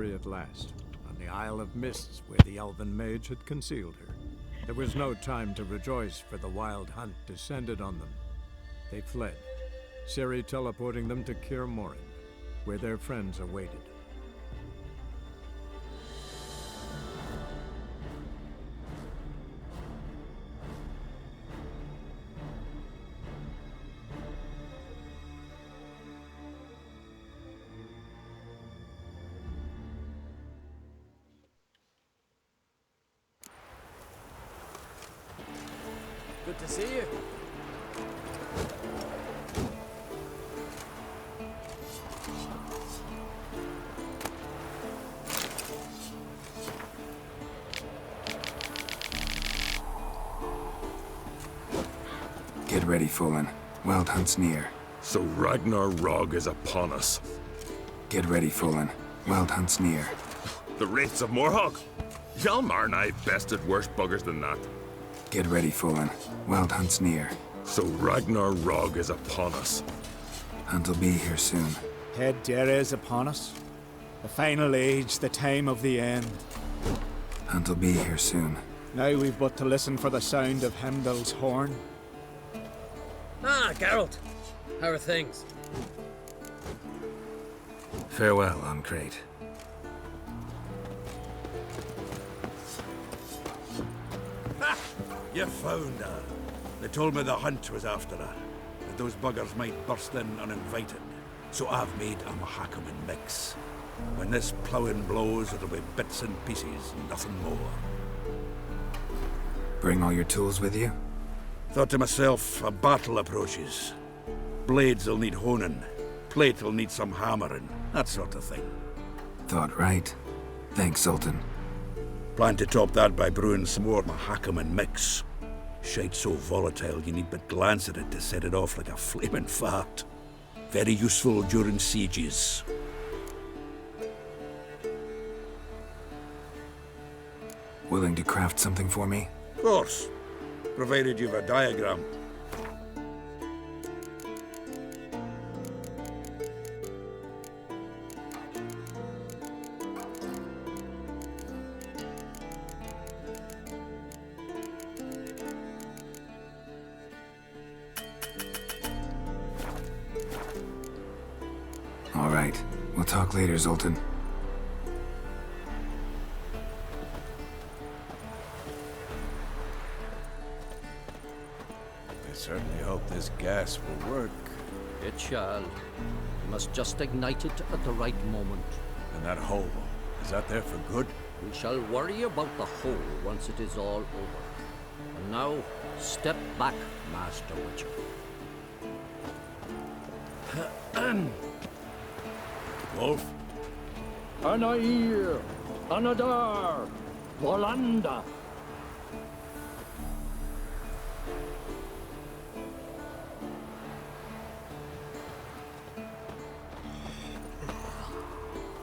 At last, on the Isle of Mists where the Elven Mage had concealed her. There was no time to rejoice, for the wild hunt descended on them. They fled, Ciri teleporting them to Kaer Morhen, where their friends awaited. Good to see you. Get ready, Fullen. Wild Hunt's near. So Ragnar Rog is upon us. Get ready, Fullen. Wild Hunt's near. The Wraiths of Morhog? Hjalmar and I bested worse buggers than that. Get ready, Fullen. Wild Hunt's near. So Ragnar Rog is upon us. Hunt'll be here soon. Head Dere is upon us. The final age, the time of the end. Hunt'll be here soon. Now we've but to listen for the sound of Heimdall's horn. Ah, Geralt. How are things? Farewell, Ancrate. You found her. They told me the hunt was after her, that those buggers might burst in uninvited. So I've made a Mahakaman mix. When this ploughing blows, it'll be bits and pieces, nothing more. Bring all your tools with you? Thought to myself, a battle approaches. Blades'll need honing, plate'll need some hammering, that sort of thing. Thought right. Thanks, Sultan. Plan to top that by brewing some more Mahakaman mix. Shite so volatile you need but glance at it to set it off like a flaming fart. Very useful during sieges. Willing to craft something for me? Of course, provided you've a diagram. All right. We'll talk later, Zoltan. I certainly hope this gas will work. It shall. We must just ignite it at the right moment. And that hole, is that there for good? We shall worry about the hole once it is all over. And now, step back, Master Witcher. Wolf? Anair! Anadar! Volanda!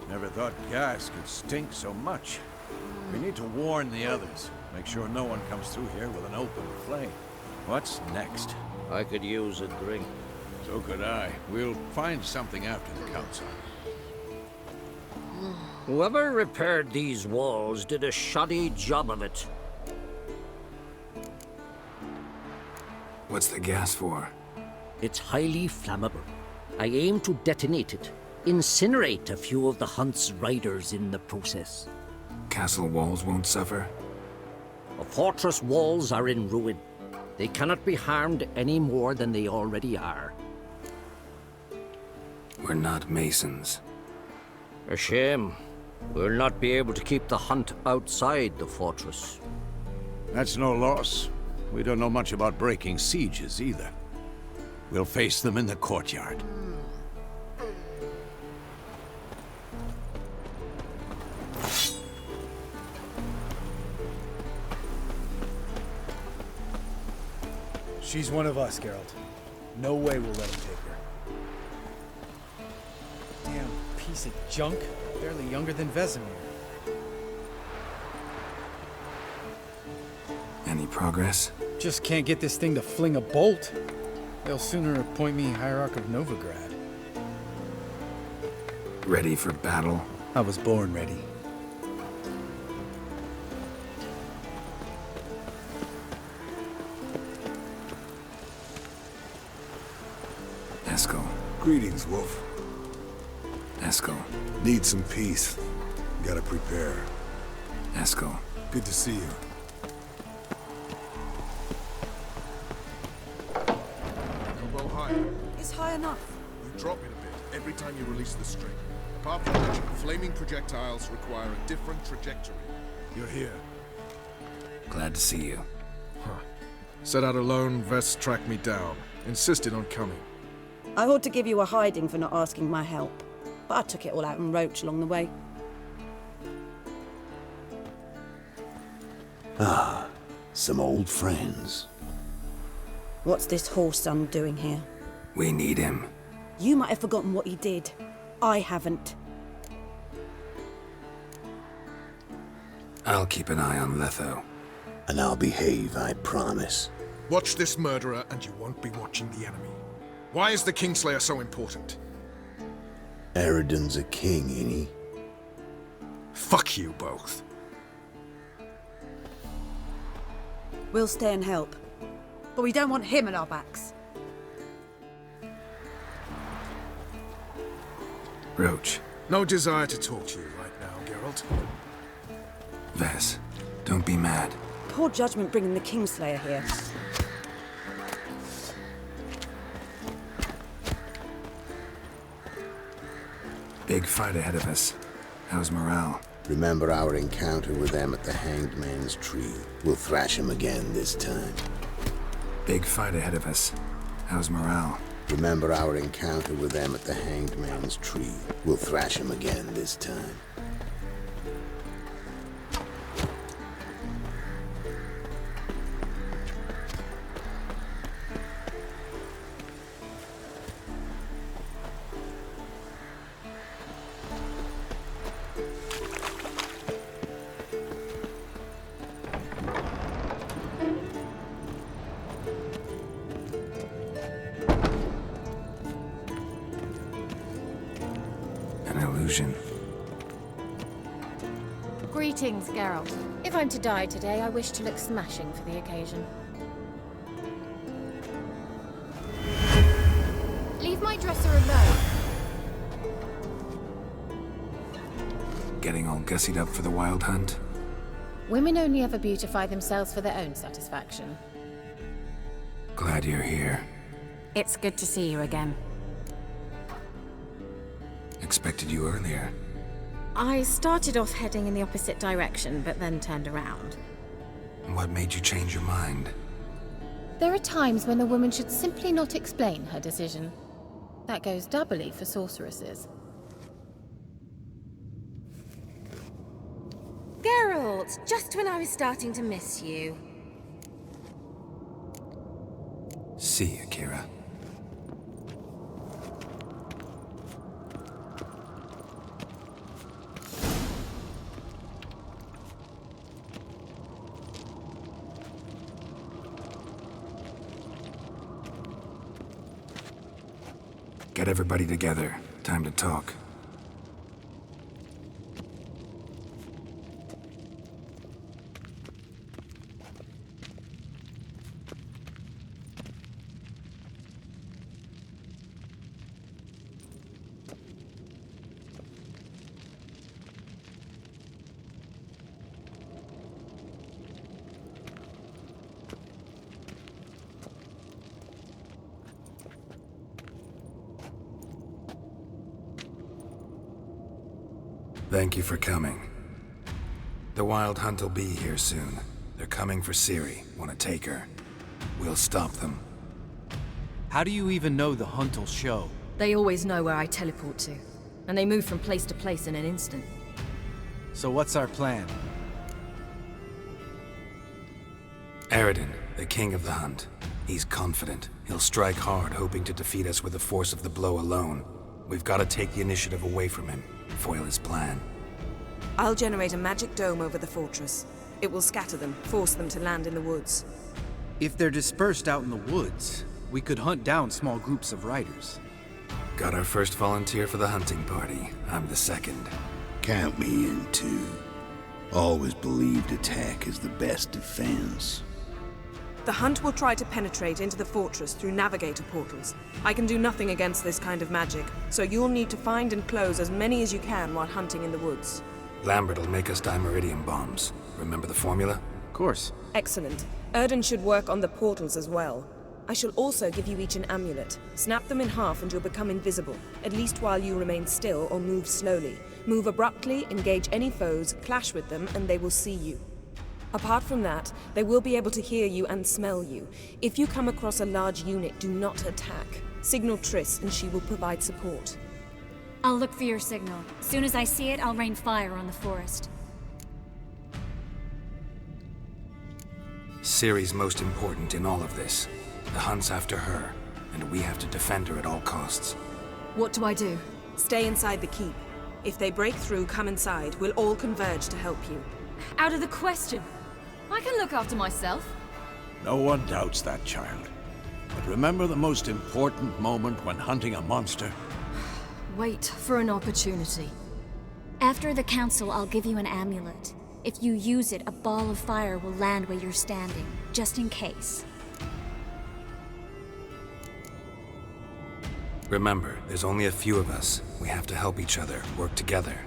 Never thought gas could stink so much. We need to warn the others. Make sure no one comes through here with an open flame. What's next? I could use a drink. So could I. We'll find something after the council. Whoever repaired these walls did a shoddy job of it. What's the gas for? It's highly flammable. I aim to detonate it. Incinerate a few of the hunt's riders in the process. Castle walls won't suffer? The fortress walls are in ruin. They cannot be harmed any more than they already are. We're not masons. A shame. We'll not be able to keep the hunt outside the fortress. That's no loss. We don't know much about breaking sieges either. We'll face them in the courtyard. She's one of us, Geralt. No way we'll let him take her. Damn piece of junk. Barely younger than Vesemir. Any progress? Just can't get this thing to fling a bolt. They'll sooner appoint me Hierarch of Novigrad. Ready for battle? I was born ready. Eskel. Greetings, Wolf. Eskel. Need some peace. Gotta prepare. Eskel. Good to see you. Elbow high. It's high enough. You drop it a bit every time you release the string. Apart from that, flaming projectiles require a different trajectory. You're here. Glad to see you. Set out alone, Vest tracked me down. Insisted on coming. I ought to give you a hiding for not asking my help, but I took it all out in Roach along the way. Ah, some old friends. What's this horse son doing here? We need him. You might have forgotten what he did. I haven't. I'll keep an eye on Letho. And I'll behave, I promise. Watch this murderer and you won't be watching the enemy. Why is the Kingslayer so important? Eridan's a king, ain't he? Fuck you both. We'll stay and help. But we don't want him at our backs. Roach. No desire to talk to you right now, Geralt. Vess, don't be mad. Poor judgment bringing the Kingslayer here. Big fight ahead of us. How's morale? Remember our encounter with them at the Hanged Man's Tree. We'll thrash him again this time. Big fight ahead of us. How's morale? Remember our encounter with them at the Hanged Man's Tree. We'll thrash him again this time. Greetings, Geralt. If I'm to die today, I wish to look smashing for the occasion. Leave my dresser alone. Getting all gussied up for the Wild Hunt? Women only ever beautify themselves for their own satisfaction. Glad you're here. It's good to see you again. Expected you earlier. I started off heading in the opposite direction, but then turned around. What made you change your mind? There are times when a woman should simply not explain her decision. That goes doubly for sorceresses. Geralt, just when I was starting to miss you. See you, Kira. Get everybody together. Time to talk. Thank you for coming. The Wild Hunt will be here soon. They're coming for Ciri. Want to take her. We'll stop them. How do you even know the Hunt will show? They always know where I teleport to. And they move from place to place in an instant. So what's our plan? Eridan, the king of the Hunt. He's confident. He'll strike hard, hoping to defeat us with the force of the blow alone. We've got to take the initiative away from him. Foil his plan. I'll generate a magic dome over the fortress. It will scatter them, force them to land in the woods. If they're dispersed out in the woods, we could hunt down small groups of riders. Got our first volunteer for the hunting party. I'm the second. Count me in, too. Always believed attack is the best defense. The Hunt will try to penetrate into the fortress through navigator portals. I can do nothing against this kind of magic, so you'll need to find and close as many as you can while hunting in the woods. Lambert will make us dimeridium bombs. Remember the formula? Of course. Excellent. Erden should work on the portals as well. I shall also give you each an amulet. Snap them in half and you'll become invisible, at least while you remain still or move slowly. Move abruptly, engage any foes, clash with them, and they will see you. Apart from that, they will be able to hear you and smell you. If you come across a large unit, do not attack. Signal Triss and she will provide support. I'll look for your signal. As soon as I see it, I'll rain fire on the forest. Ciri's most important in all of this. The Hunt's after her, and we have to defend her at all costs. What do I do? Stay inside the keep. If they break through, come inside. We'll all converge to help you. Out of the question. I can look after myself. No one doubts that, child. But remember the most important moment when hunting a monster? Wait for an opportunity. After the council, I'll give you an amulet. If you use it, a ball of fire will land where you're standing, just in case. Remember, there's only a few of us. We have to help each other, work together.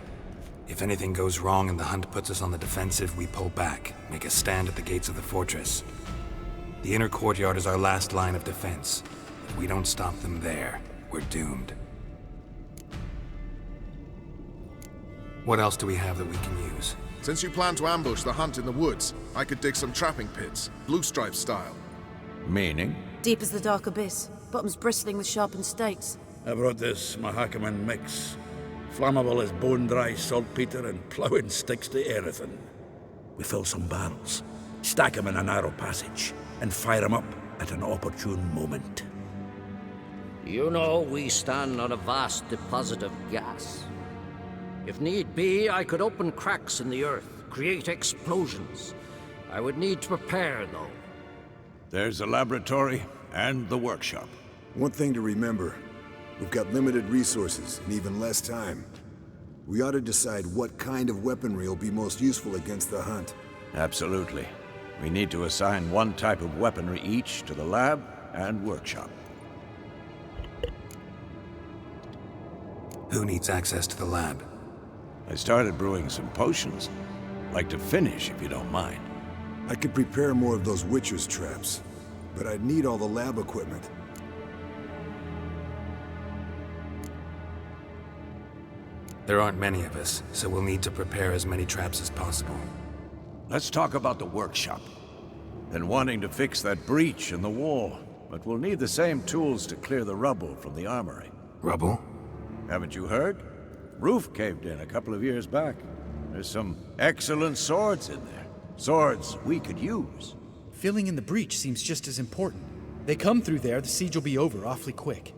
If anything goes wrong and the Hunt puts us on the defensive, we pull back, make a stand at the gates of the fortress. The inner courtyard is our last line of defense. If we don't stop them there, we're doomed. What else do we have that we can use? Since you plan to ambush the Hunt in the woods, I could dig some trapping pits, Blue Stripe style. Meaning? Deep as the dark abyss, bottoms bristling with sharpened stakes. I brought this Mahakaman mix. Flammable as bone-dry saltpeter and ploughing sticks to everything. We fill some barrels, stack them in a narrow passage, and fire them up at an opportune moment. You know, we stand on a vast deposit of gas. If need be, I could open cracks in the earth, create explosions. I would need to prepare, though. There's the laboratory and the workshop. One thing to remember, we've got limited resources and even less time. We ought to decide what kind of weaponry will be most useful against the Hunt. Absolutely. We need to assign one type of weaponry each to the lab and workshop. Who needs access to the lab? I started brewing some potions. Like to finish, if you don't mind. I could prepare more of those Witcher's traps, but I'd need all the lab equipment. There aren't many of us, so we'll need to prepare as many traps as possible. Let's talk about the workshop. Been wanting to fix that breach in the wall, but we'll need the same tools to clear the rubble from the armory. Rubble? Haven't you heard? Roof caved in a couple of years back. There's some excellent swords in there. Swords we could use. Filling in the breach seems just as important. They come through there, the siege will be over awfully quick.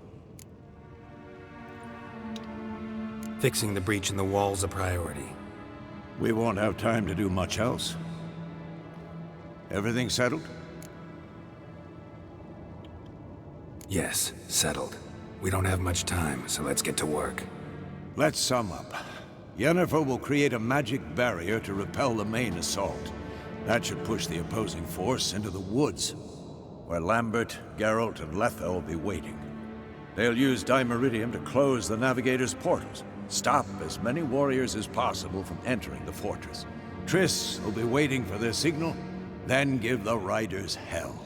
Fixing the breach in the wall's a priority. We won't have time to do much else. Everything settled? Yes, settled. We don't have much time, so let's get to work. Let's sum up. Yennefer will create a magic barrier to repel the main assault. That should push the opposing force into the woods, where Lambert, Geralt, and Letha will be waiting. They'll use Dimeridium to close the Navigator's portals, stop as many warriors as possible from entering the fortress. Triss will be waiting for their signal, then give the riders hell.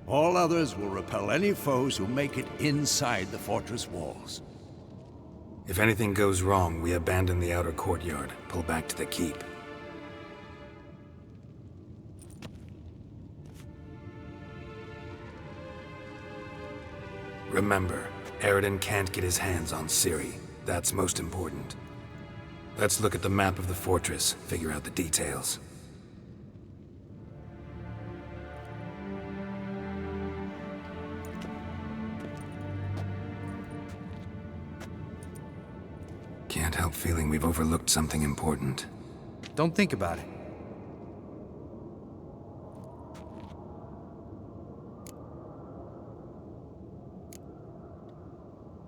All others will repel any foes who make it inside the fortress walls. If anything goes wrong, we abandon the outer courtyard, pull back to the keep. Remember, Aroden can't get his hands on Ciri. That's most important. Let's look at the map of the fortress, figure out the details. Can't help feeling we've overlooked something important. Don't think about it.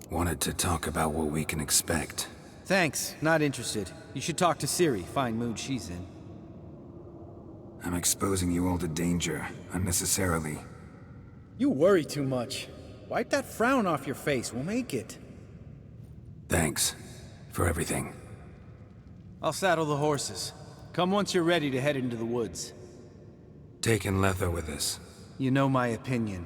Wanted to talk about what we can expect. Thanks, not interested. You should talk to Ciri, fine mood she's in. I'm exposing you all to danger, unnecessarily. You worry too much. Wipe that frown off your face, we'll make it. Thanks for everything. I'll saddle the horses. Come once you're ready to head into the woods. Taking Letho with us. You know my opinion.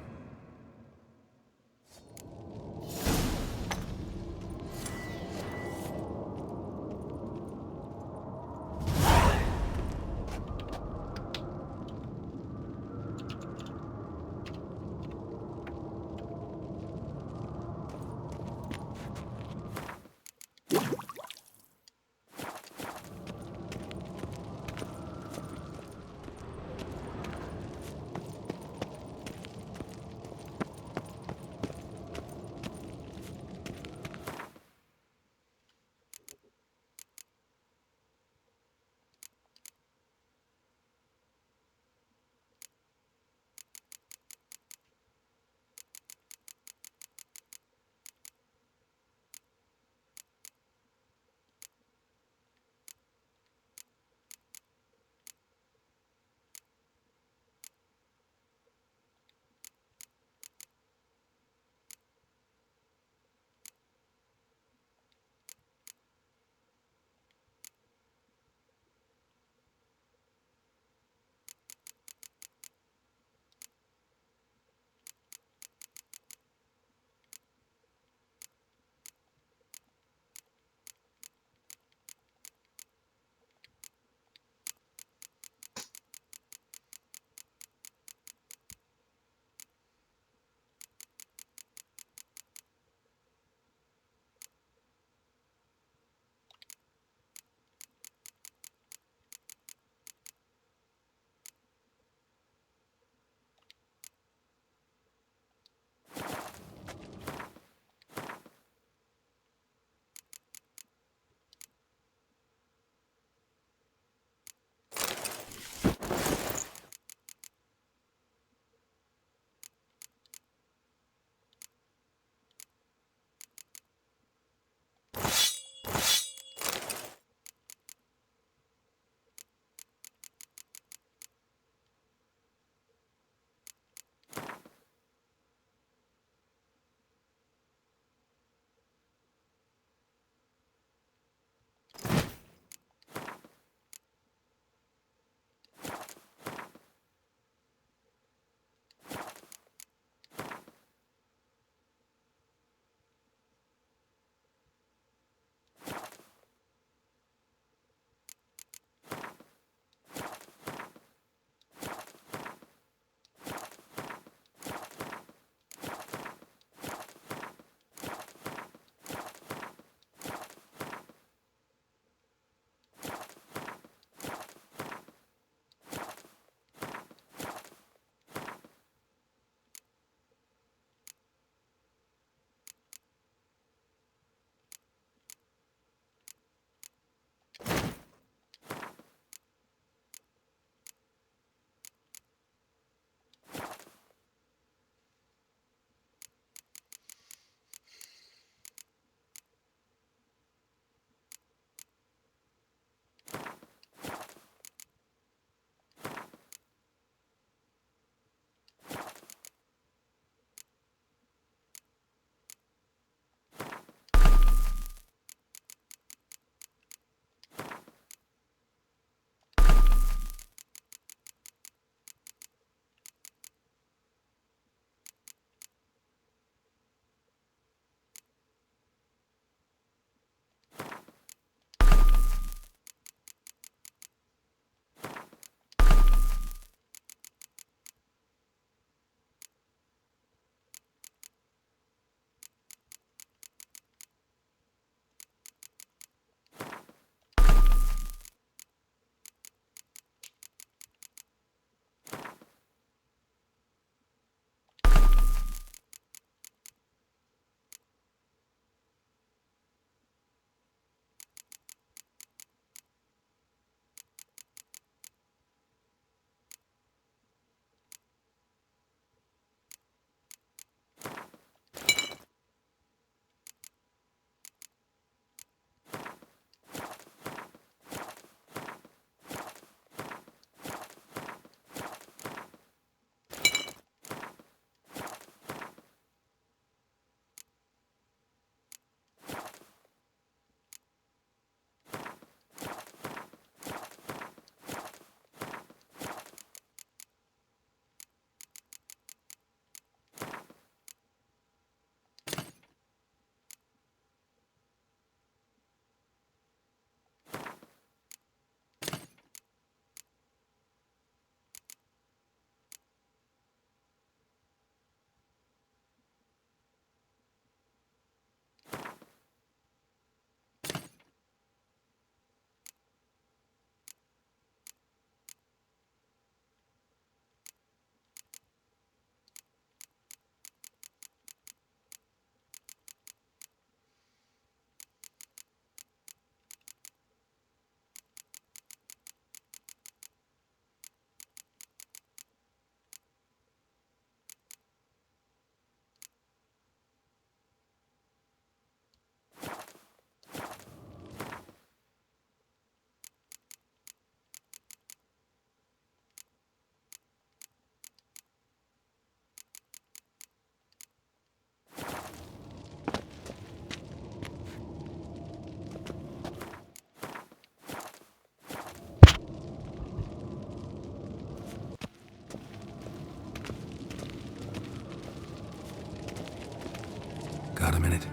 minute?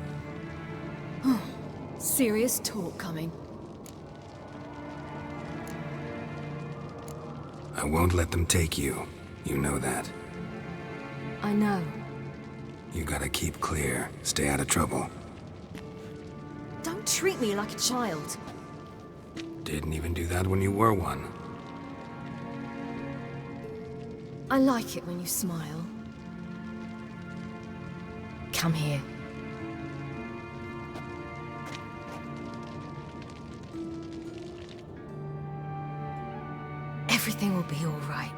Serious talk coming. I won't let them take you. You know that. I know. You gotta keep clear. Stay out of trouble. Don't treat me like a child. Didn't even do that when you were one. I like it when you smile. Come here. Everything will be all right.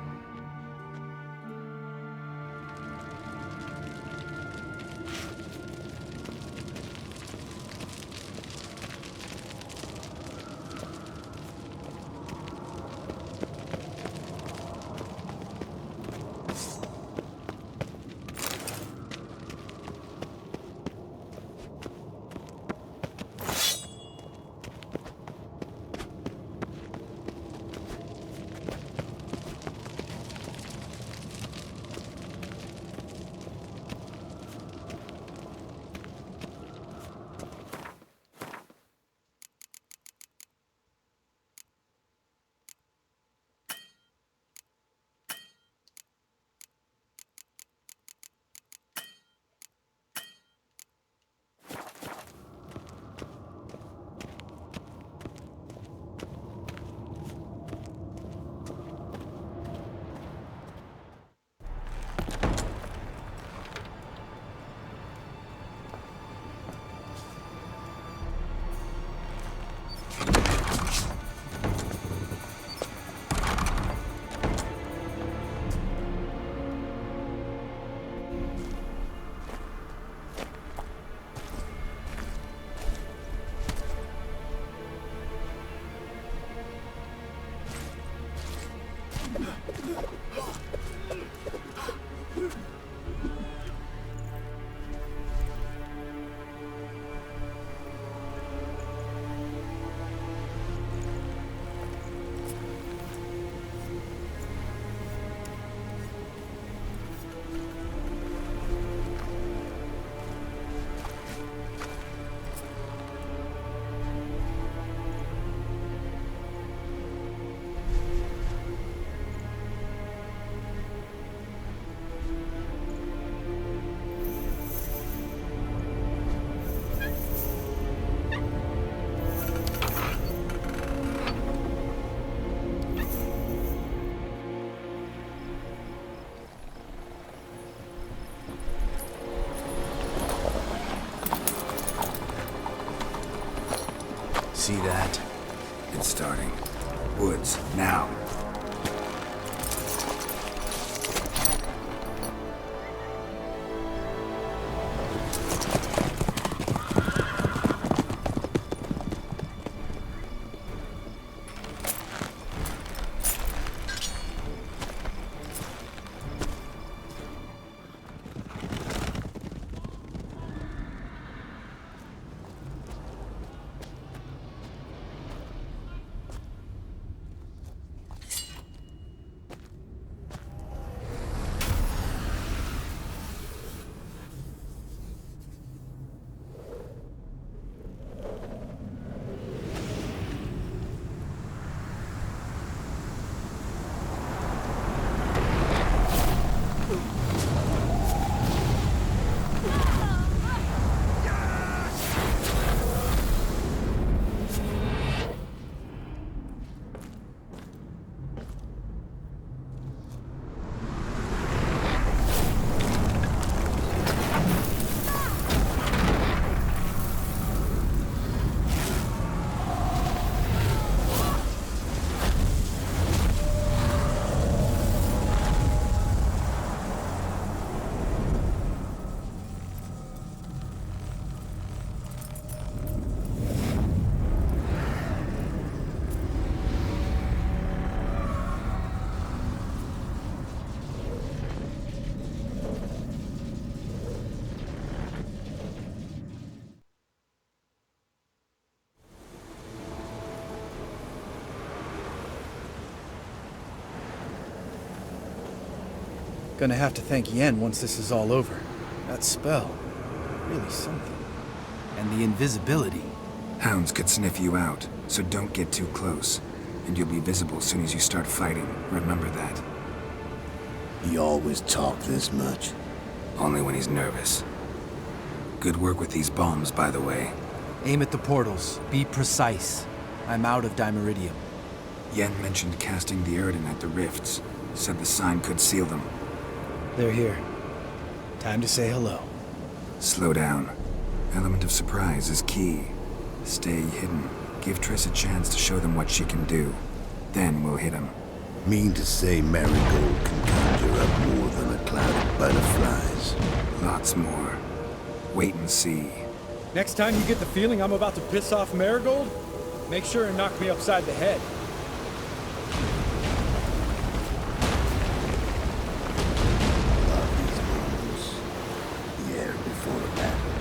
See that? It's starting. Woods, now. Gonna have to thank Yen once this is all over. That spell, really something. And the invisibility. Hounds could sniff you out, so don't get too close. And you'll be visible as soon as you start fighting. Remember that. He always talk this much? Only when he's nervous. Good work with these bombs, by the way. Aim at the portals. Be precise. I'm out of Dimeridium. Yen mentioned casting the Erden at the rifts. Said the sign could seal them. They're here. Time to say hello. Slow down. Element of surprise is key. Stay hidden. Give Triss a chance to show them what she can do. Then we'll hit him. Mean to say Marigold can conjure up more than a cloud of butterflies? Lots more. Wait and see. Next time you get the feeling I'm about to piss off Marigold, make sure and knock me upside the head. The air before a battle.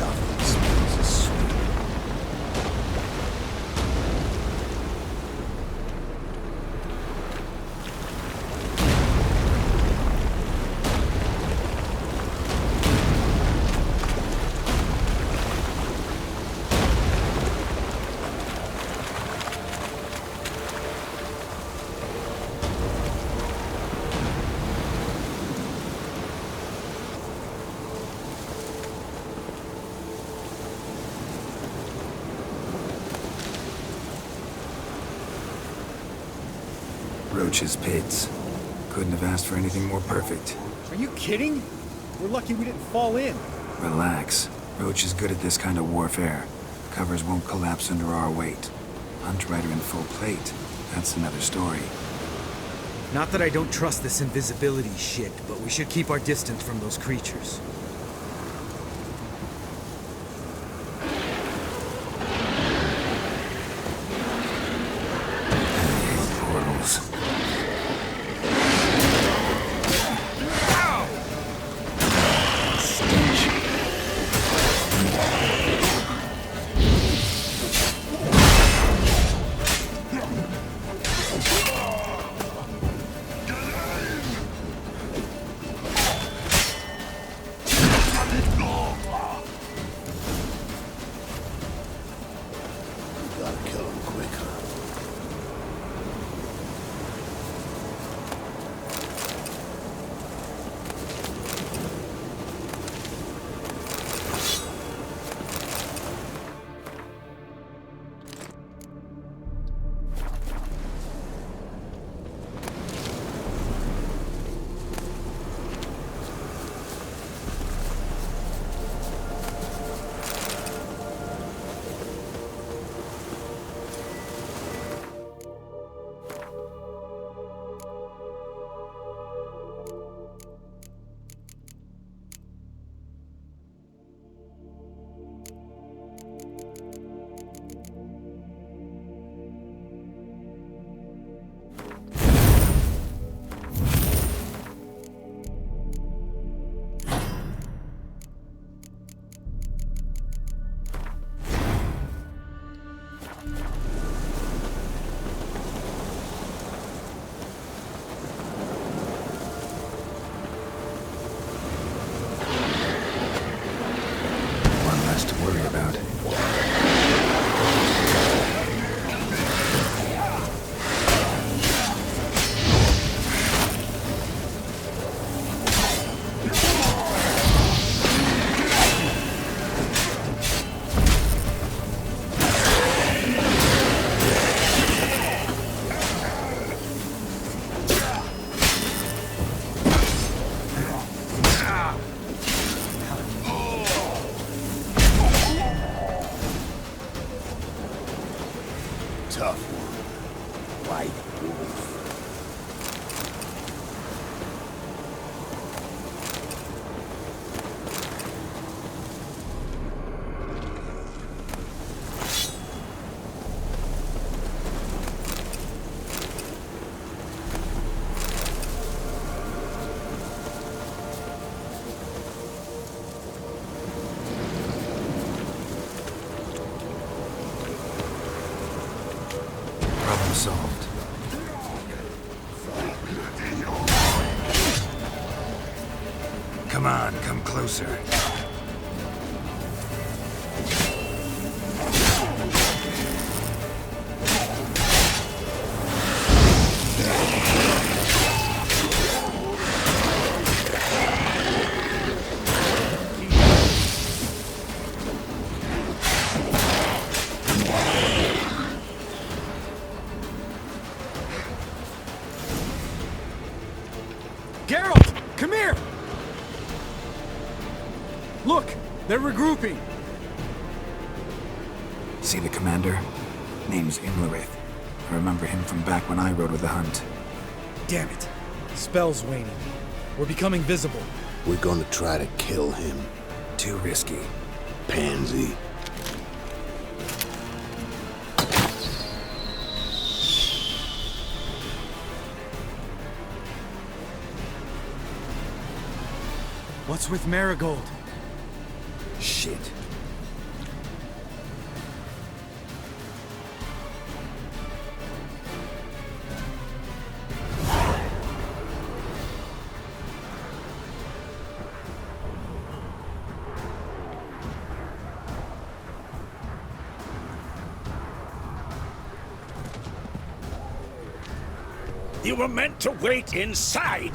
Nothing smells as sweet. Roach's pits. Couldn't have asked for anything more perfect. Are you kidding? We're lucky we didn't fall in. Relax. Roach is good at this kind of warfare. Covers won't collapse under our weight. Hunt Rider in full plate. That's another story. Not that I don't trust this invisibility shit, but we should keep our distance from those creatures. Portals. Tough one. White wolf. Problem solved. Come on, come closer. Geralt! Come here! Look! They're regrouping! See the commander? Name's Imlerith. I remember him from back when I rode with the Hunt. Damn it. Spell's waning. We're becoming visible. We're gonna try to kill him. Too risky. Pansy. What's with Marigold? Shit. You were meant to wait inside!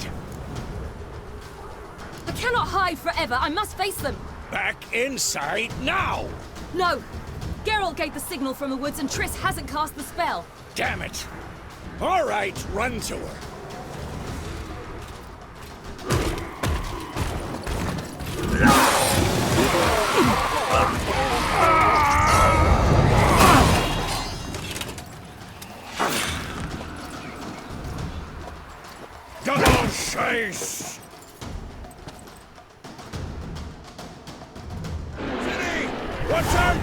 I cannot hide forever. I must face them. Back inside now! No! Geralt gave the signal from the woods and Triss hasn't cast the spell. Damn it! All right, run to her. Double chase! City! Watch out!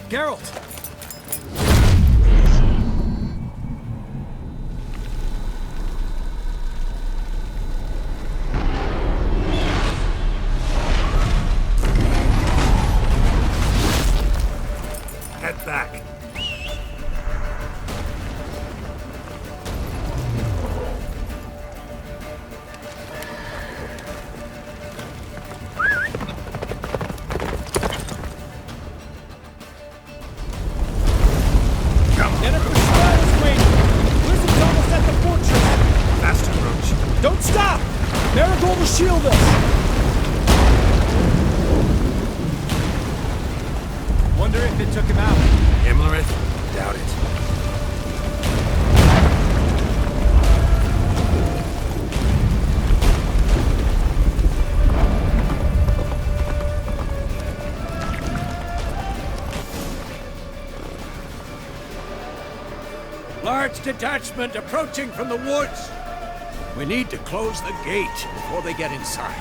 Geralt! Head back. Don't stop! Marigold will shield us! Wonder if it took him out. Imlerith? Doubt it. Large detachment approaching from the woods. We need to close the gate before they get inside.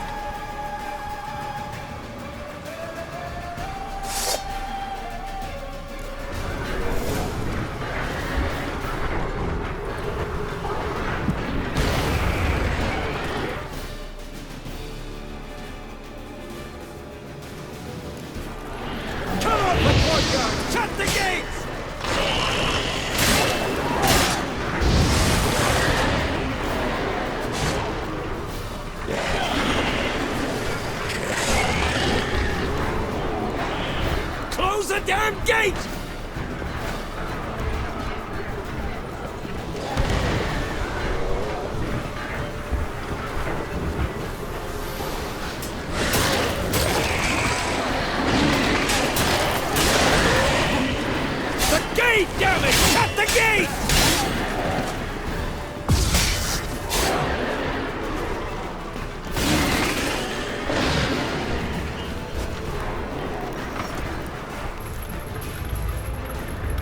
courtyard! Shut the gates! Close the damn gate! Damn it! Shut the gate!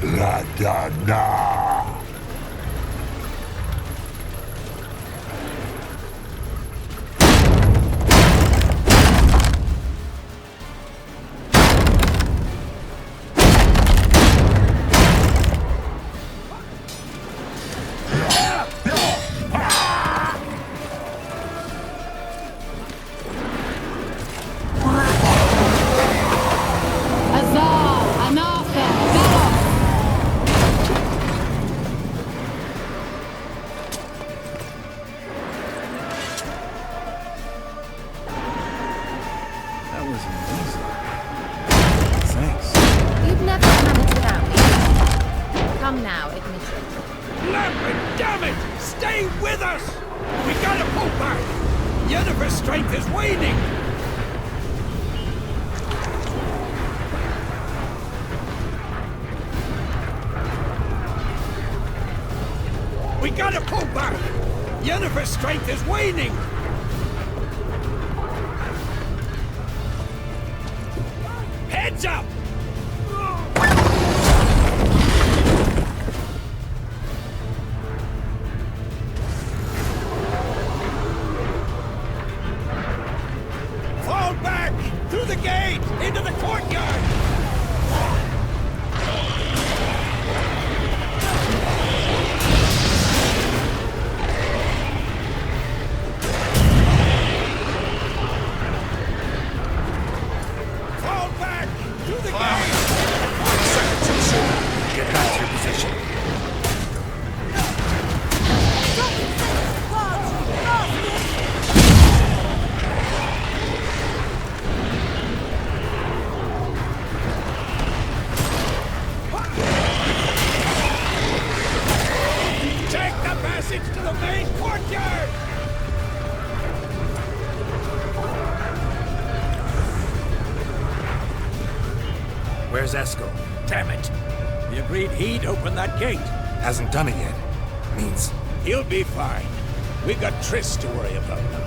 La da da! Come now, admit it. Lambert, damn it! Stay with us! We gotta pull back! Yennefer's strength is waning! We gotta pull back! Yennefer's strength is waning! Heads up! Fall back! Through the gate! Into the courtyard! Fall back! Through the gate! 1 second too soon. Get back to your position. Take the passage to the main courtyard! Where's Eskel? Damn it! He agreed he'd open that gate. Hasn't done it yet. Means He'll be fine. We've got Triss to worry about now.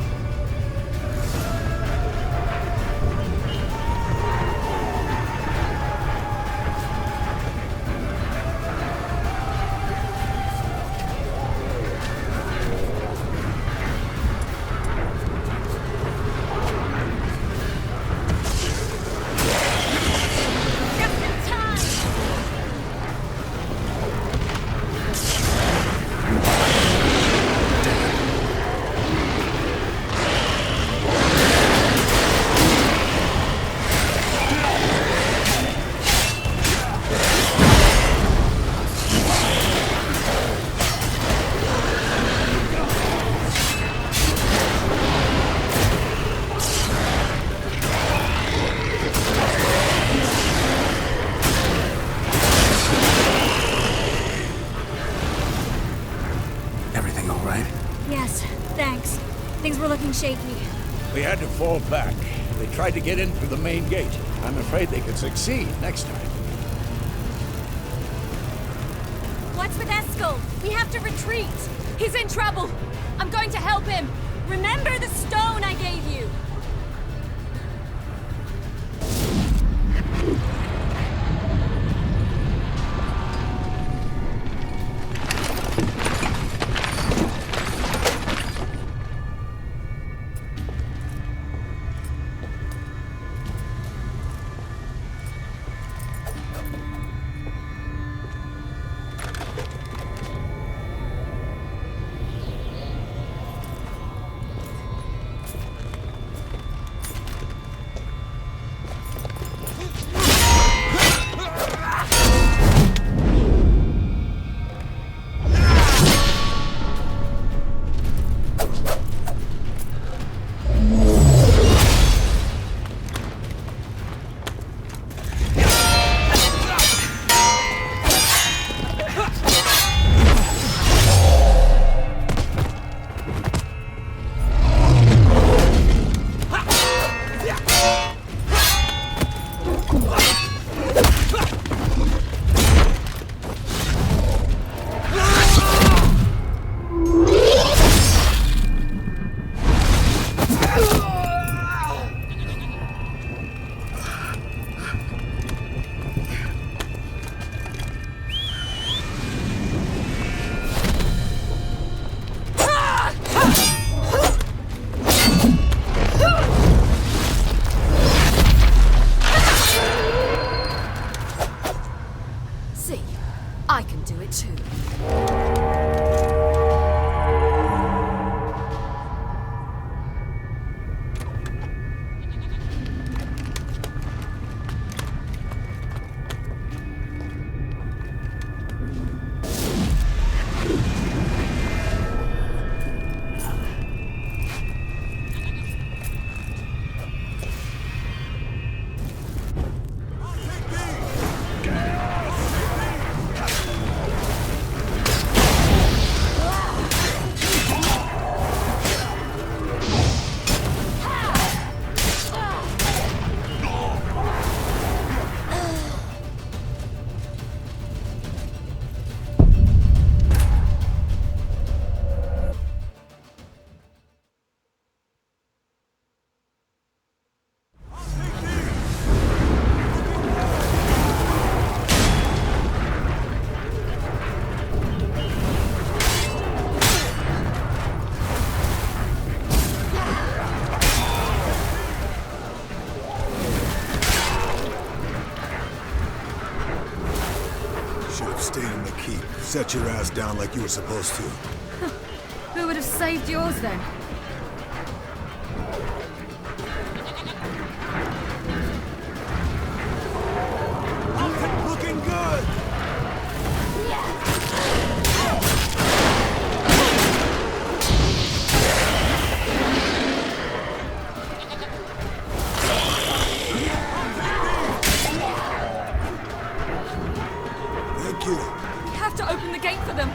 everything all right? Yes, thanks. Things were looking shaky. We had to fall back. They tried to get in through the main gate. I'm afraid they could succeed next time. What's with Eskel? We have to retreat. He's in trouble. I'm going to help him. Remember the stone I gave you. should have stayed in the keep. Set your ass down like you were supposed to. Who would have saved yours then? Looking good! Thank you. We have to open the gate for them.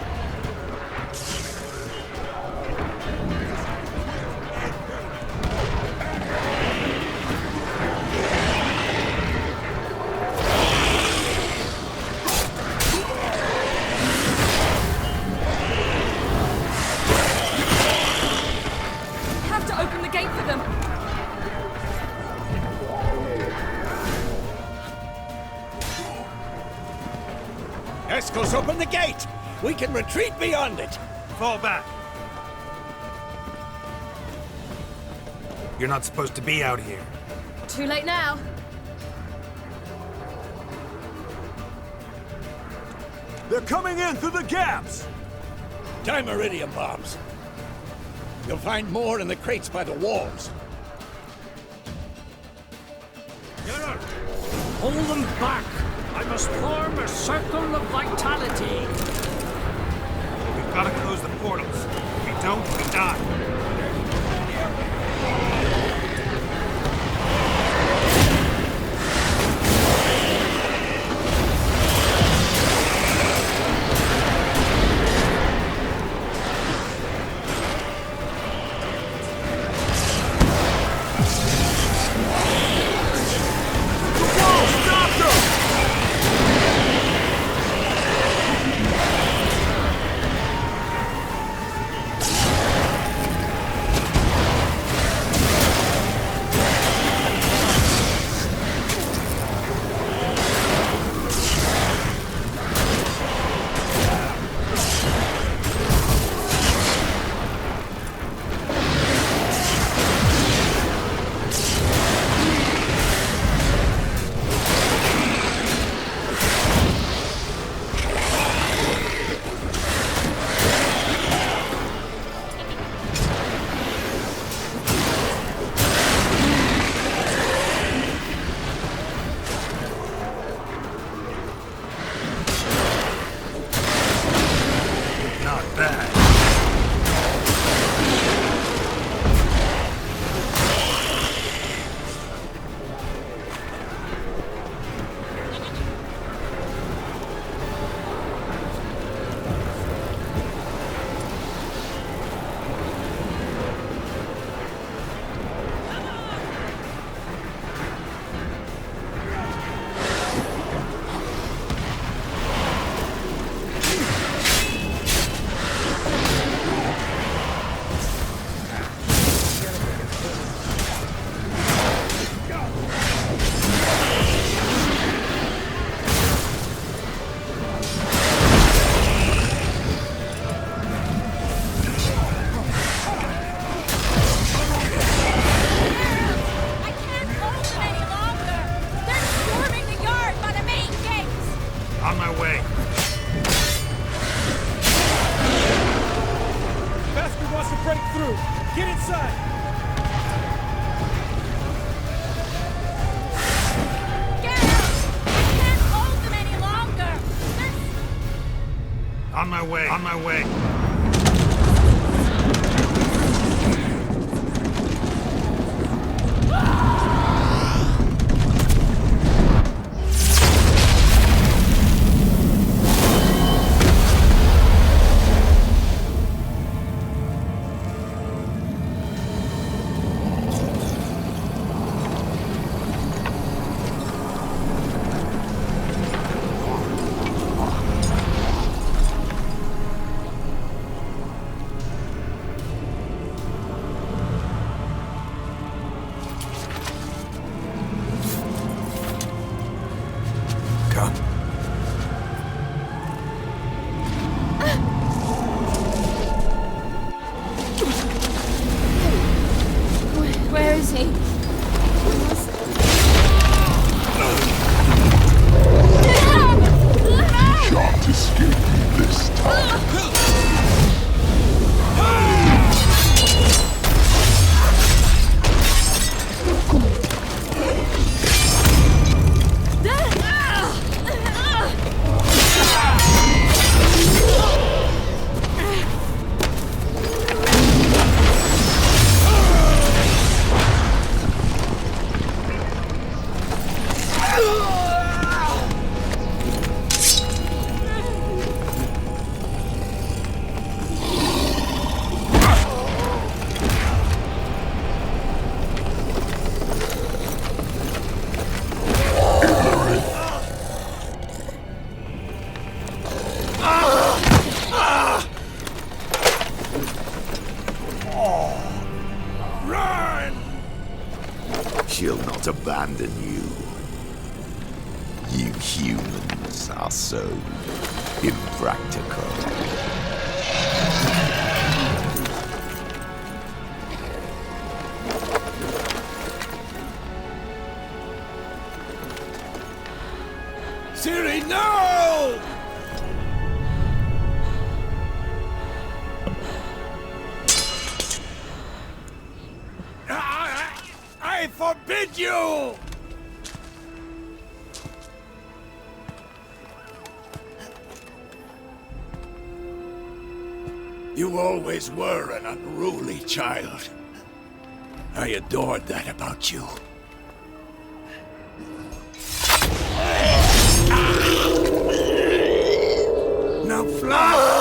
We have to open the gate for them. Eskel's open the gate! We can retreat beyond it! Fall back. You're not supposed to be out here. Too late now. They're coming in through the gaps! Dimeridium bombs. You'll find more in the crates by the walls. Geralt! Hold them back! I must form a circle of vitality. We've got to close the portals. If we don't, we die. Get inside! On my way, on my way. Where is he? Shock. You humans are so impractical. Ciri, no! I forbid you! You always were an unruly child. I adored that about you. Now fly!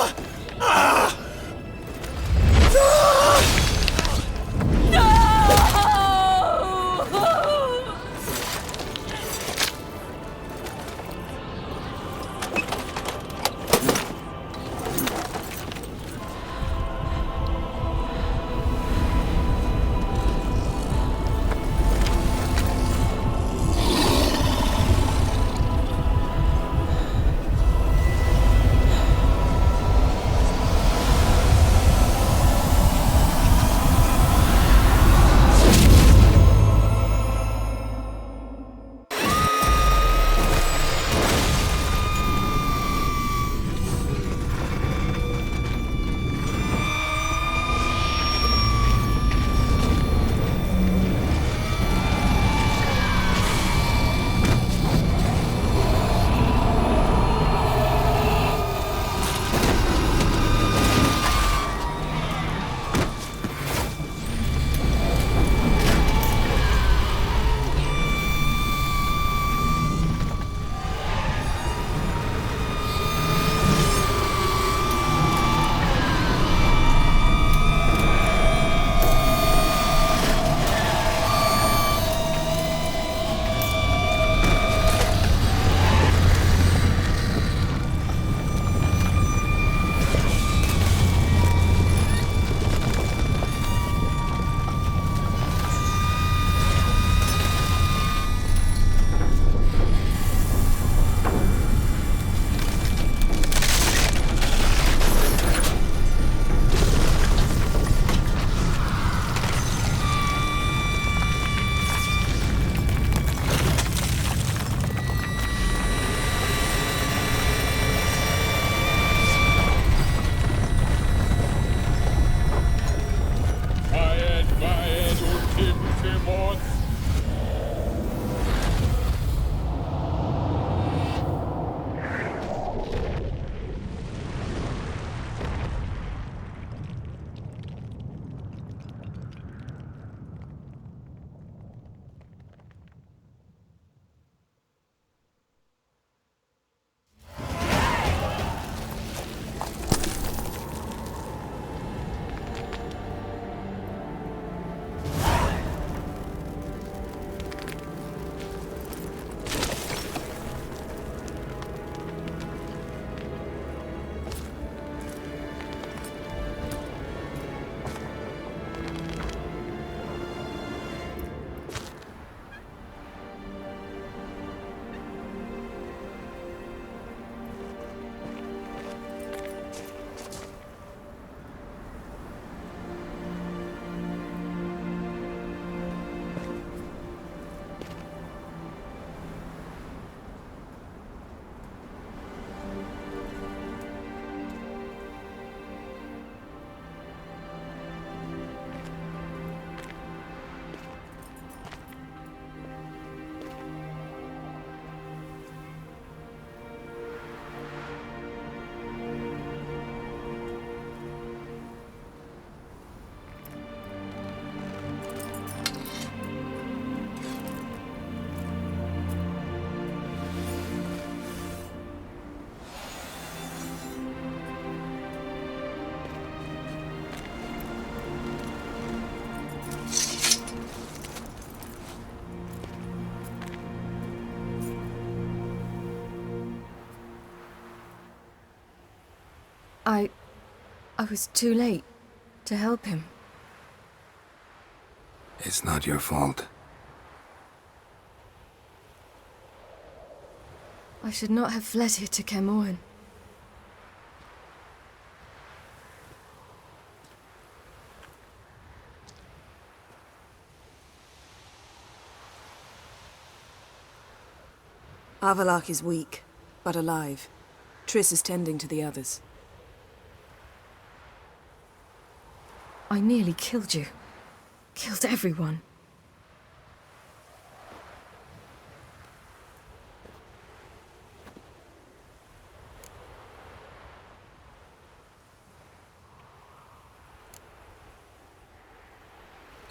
I was too late to help him. It's not your fault. I should not have fled here to Kaer Morhen. Avallac'h is weak, but alive. Triss is tending to the others. I nearly killed you. Killed everyone.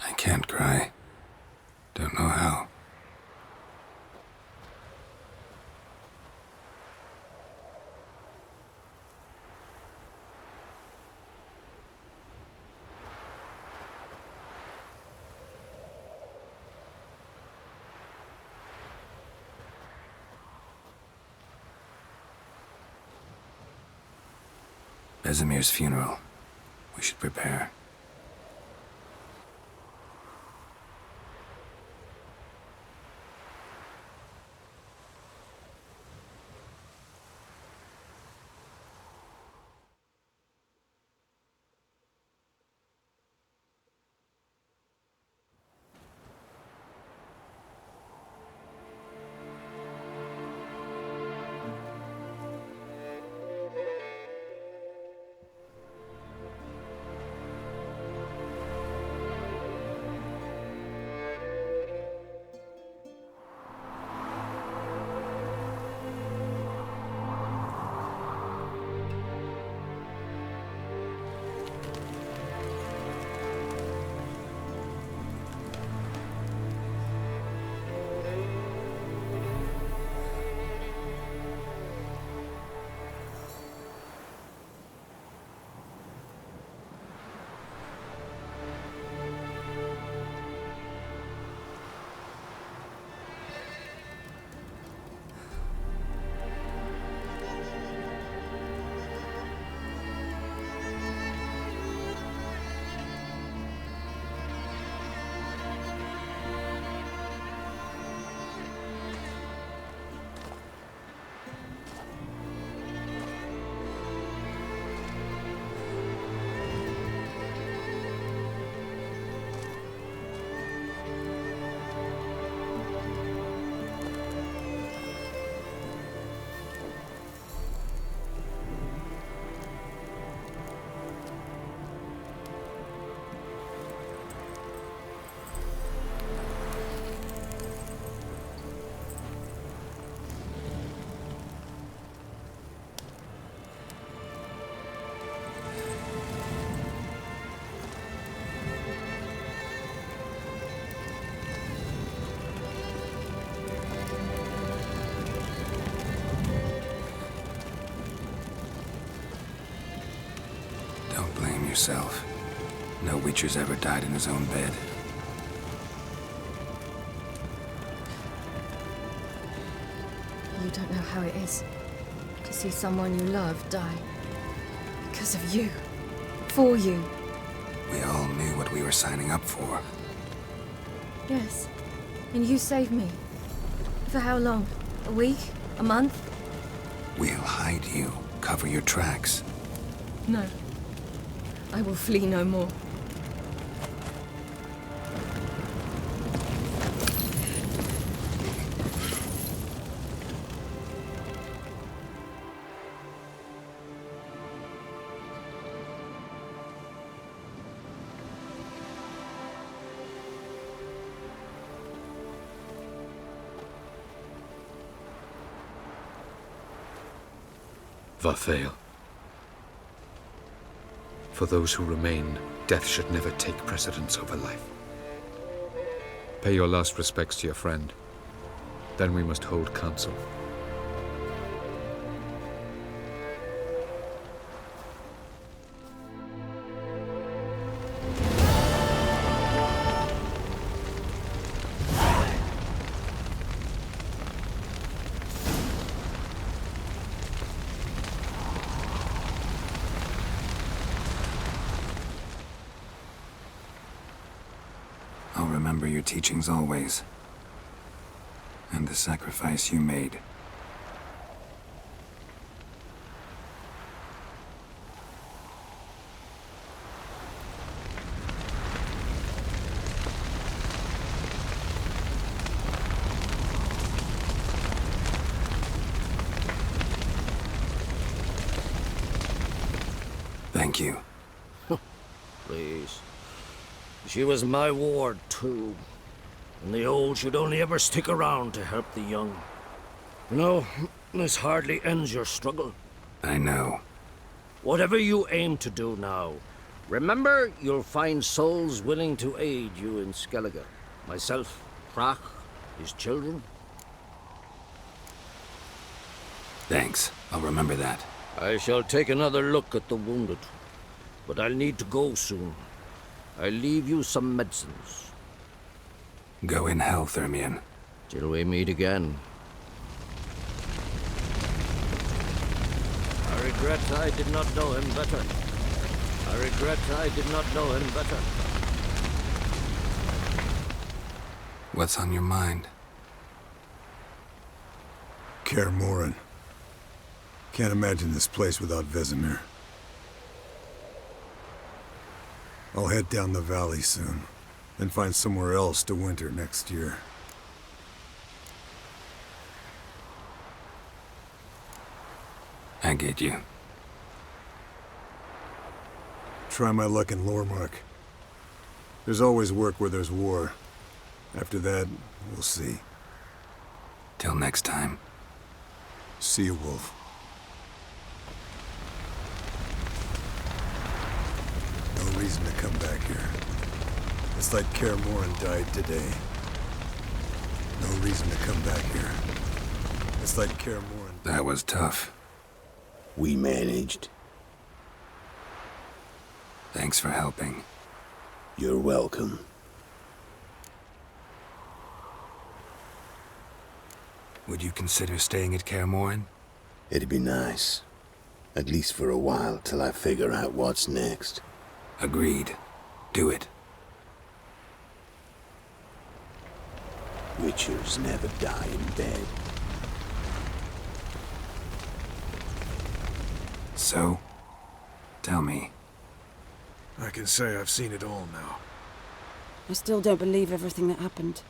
I can't cry. Don't know how. Vesemir's funeral. We should prepare. Yourself. No Witcher's ever died in his own bed. You don't know how it is to see someone you love die. Because of you. For you. We all knew what we were signing up for. Yes. And you saved me. For how long? A week? A month? We'll hide you. Cover your tracks. No. I will flee no more. Vathael. For those who remain, death should never take precedence over life. Pay your last respects to your friend. Then we must hold council. I'll remember your teachings always. And the sacrifice you made. Thank you. Please. She was my ward, too. And the old should only ever stick around to help the young. No, this hardly ends your struggle. I know. Whatever you aim to do now, remember you'll find souls willing to aid you in Skellige. Myself, Crach, his children. Thanks. I'll remember that. I shall take another look at the wounded. But I'll need to go soon. I'll leave you some medicines. Go in hell, Thermion. Till we meet again. I regret I did not know him better. I regret I did not know him better. What's on your mind? Kaer Morhen. Can't imagine this place without Vesemir. I'll head down the valley soon, then find somewhere else to winter next year. I get you. Try my luck in Lormark. There's always work where there's war. After that, we'll see. Till next time. See you, Wolf. No reason to come back here. It's like Kaer Morhen died today. No reason to come back here. It's like Kaer Morhen. That was tough. We managed. Thanks for helping. You're welcome. Would you consider staying at Kaer Morhen? It'd be nice. At least for a while, till I figure out what's next. Agreed. Do it. Witchers never die in bed. So? Tell me. I can say I've seen it all now. I still don't believe everything that happened.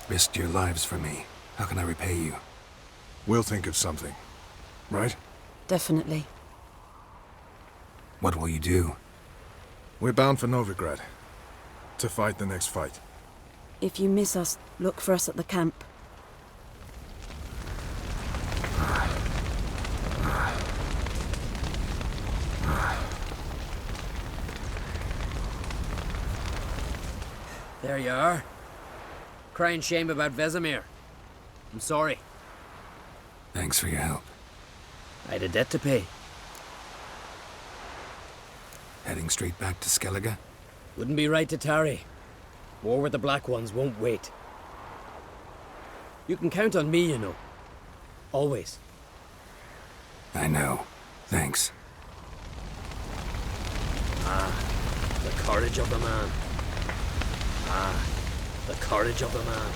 Risked your lives for me. How can I repay you? We'll think of something. Right? Definitely. What will you do? We're bound for Novigrad. To fight the next fight. If you miss us, look for us at the camp. There you are. Crying shame about Vesemir. I'm sorry. Thanks for your help. I had a debt to pay. Heading straight back to Skellige? Wouldn't be right to tarry. War with the Black Ones won't wait. You can count on me, you know. Always. I know. Thanks. Ah, the courage of the man. Ah, the courage of the man.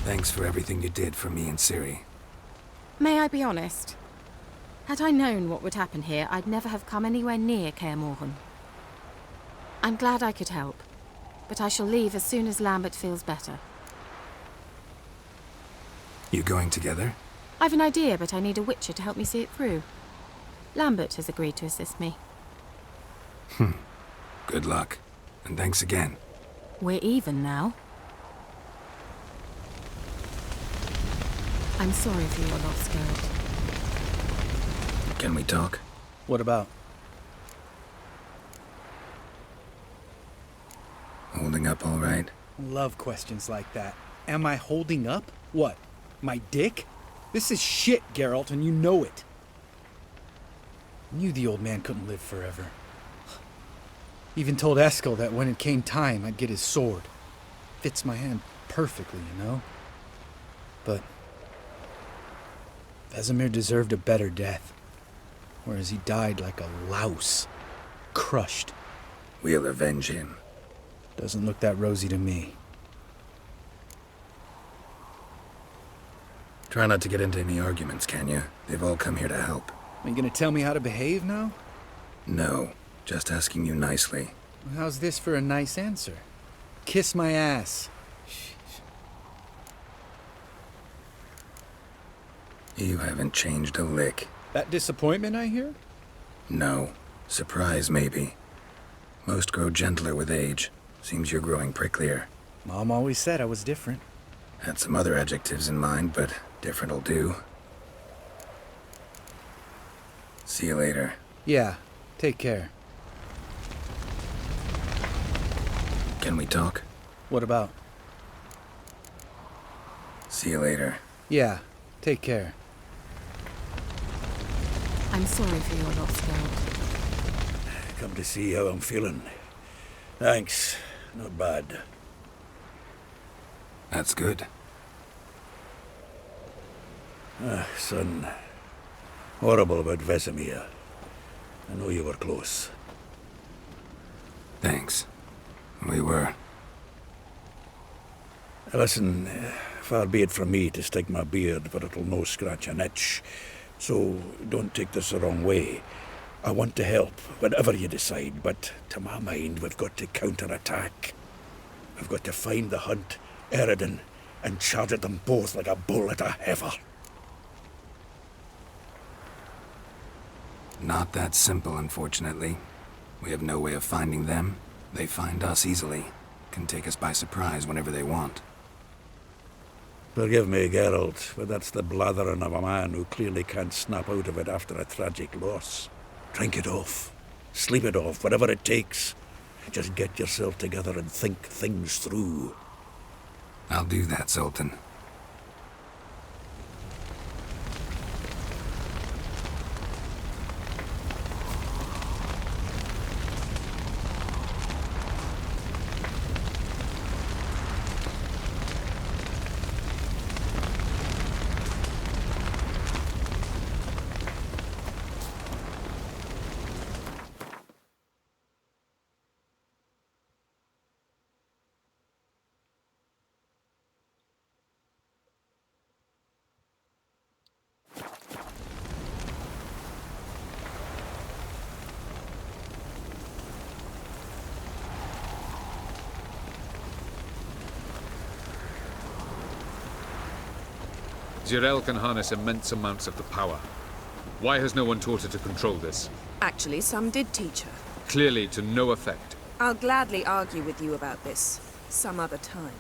Thanks for everything you did for me and Ciri. May I be honest? Had I known what would happen here, I'd never have come anywhere near Kaer Morhen. I'm glad I could help, but I shall leave as soon as Lambert feels better. You going together? I've an idea, but I need a witcher to help me see it through. Lambert has agreed to assist me. Good luck, and thanks again. We're even now. I'm sorry for your loss, Geralt. Can we talk? What about? Holding up all right? Love questions like that. Am I holding up? What? My dick? This is shit, Geralt, and you know it. Knew the old man couldn't live forever. Even told Eskel that when it came time, I'd get his sword. Fits my hand perfectly, you know? But Vesemir deserved a better death. Whereas he died like a louse. Crushed. We'll avenge him. Doesn't look that rosy to me. Try not to get into any arguments, can you? They've all come here to help. Are you gonna tell me how to behave now? No, just asking you nicely. How's this for a nice answer? Kiss my ass. You haven't changed a lick. That disappointment I hear? No. Surprise, maybe. Most grow gentler with age. Seems you're growing pricklier. Mom always said I was different. Had some other adjectives in mind, but different'll do. See you later. Yeah, take care. Can we talk? What about? See you later. Yeah, take care. I'm sorry for your loss, Geralt. Come to see how I'm feeling. Thanks. Not bad. That's good. Son. Horrible about Vesemir. I know you were close. Thanks. We were. Listen, far be it from me to stick my beard, but it'll no scratch an itch. So don't take this the wrong way. I want to help, whatever you decide, but to my mind, we've got to counterattack. We've got to find the Hunt, Eredin, and charge at them both like a bull at a heifer. Not that simple, unfortunately. We have no way of finding them. They find us easily. Can take us by surprise whenever they want. Forgive me, Geralt, but that's the blathering of a man who clearly can't snap out of it after a tragic loss. Drink it off. Sleep it off, whatever it takes. Just get yourself together and think things through. I'll do that, Zoltan. Zirael can harness immense amounts of the power. Why has no one taught her to control this? Actually, some did teach her. Clearly to no effect. I'll gladly argue with you about this some other time.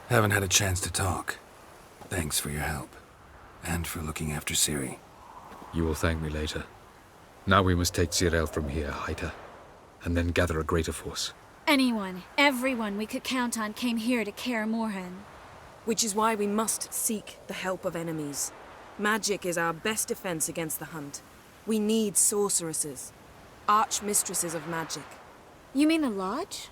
Haven't had a chance to talk. Thanks for your help. And for looking after Ciri. You will thank me later. Now we must take Zirael from here, hide her, and then gather a greater force. Anyone, everyone we could count on came here to Kaer Morhen. Which is why we must seek the help of enemies. Magic is our best defense against the Hunt. We need sorceresses. Archmistresses of magic. You mean the Lodge?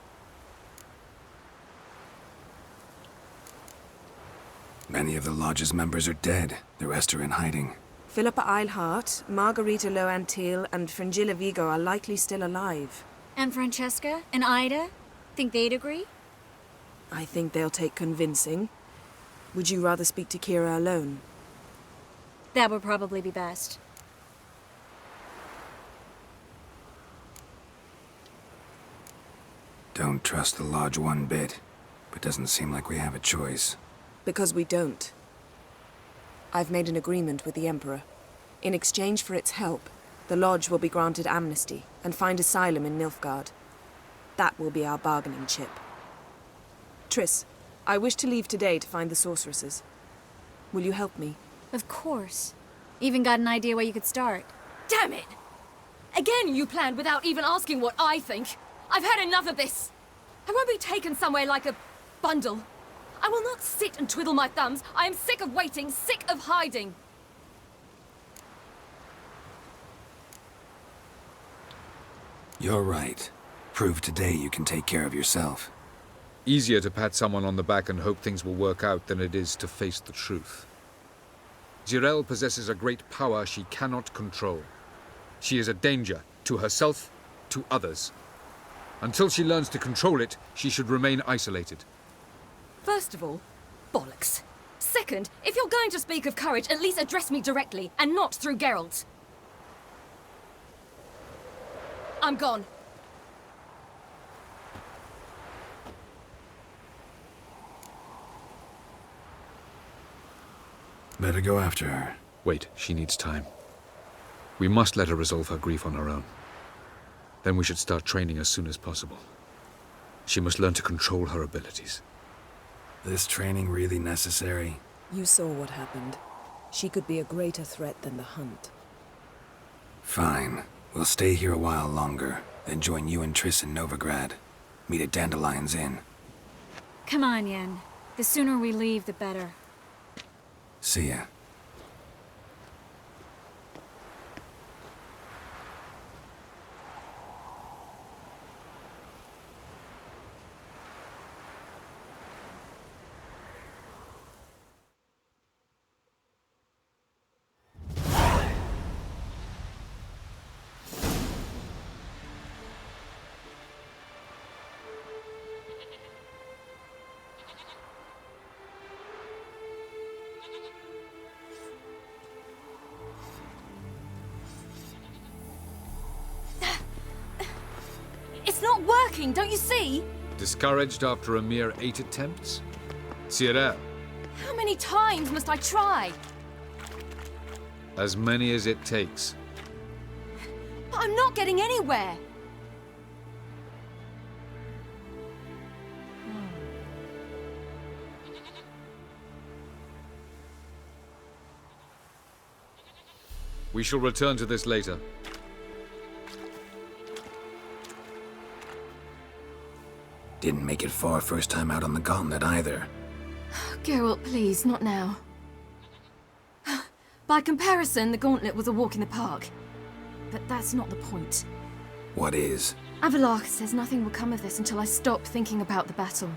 Many of the Lodge's members are dead. The rest are in hiding. Philippa Eilhart, Margarita Loantil, and Fringilla Vigo are likely still alive. And Francesca? And Ida? Think they'd agree? I think they'll take convincing. Would you rather speak to Kira alone? That would probably be best. Don't trust the Lodge one bit, but doesn't seem like we have a choice. Because we don't. I've made an agreement with the Emperor. In exchange for its help, the Lodge will be granted amnesty and find asylum in Nilfgaard. That will be our bargaining chip. Triss, I wish to leave today to find the sorceresses. Will you help me? Of course. Even got an idea where you could start. Damn it! Again you planned without even asking what I think. I've had enough of this. I won't be taken somewhere like a bundle. I will not sit and twiddle my thumbs. I am sick of waiting, sick of hiding. You're right. Prove today you can take care of yourself. Easier to pat someone on the back and hope things will work out than it is to face the truth. Zirael possesses a great power she cannot control. She is a danger to herself, to others. Until she learns to control it, she should remain isolated. First of all, bollocks. Second, if you're going to speak of courage, at least address me directly, and not through Geralt. I'm gone. Better go after her. Wait, she needs time. We must let her resolve her grief on her own. Then we should start training as soon as possible. She must learn to control her abilities. This training really necessary? You saw what happened. She could be a greater threat than the Hunt. Fine. We'll stay here a while longer, then join you and Triss in Novigrad. Meet at Dandelion's Inn. Come on, Yen. The sooner we leave, the better. See ya. It's not working, don't you see? Discouraged after a mere 8 attempts? Cyril, How many times must I try? as many as it takes. But I'm not getting anywhere. We shall return to this later. Didn't make it far first time out on the gauntlet either. Geralt, please, not now. By comparison, the gauntlet was a walk in the park. But that's not the point. What is? Avallac'h says nothing will come of this until I stop thinking about the battle.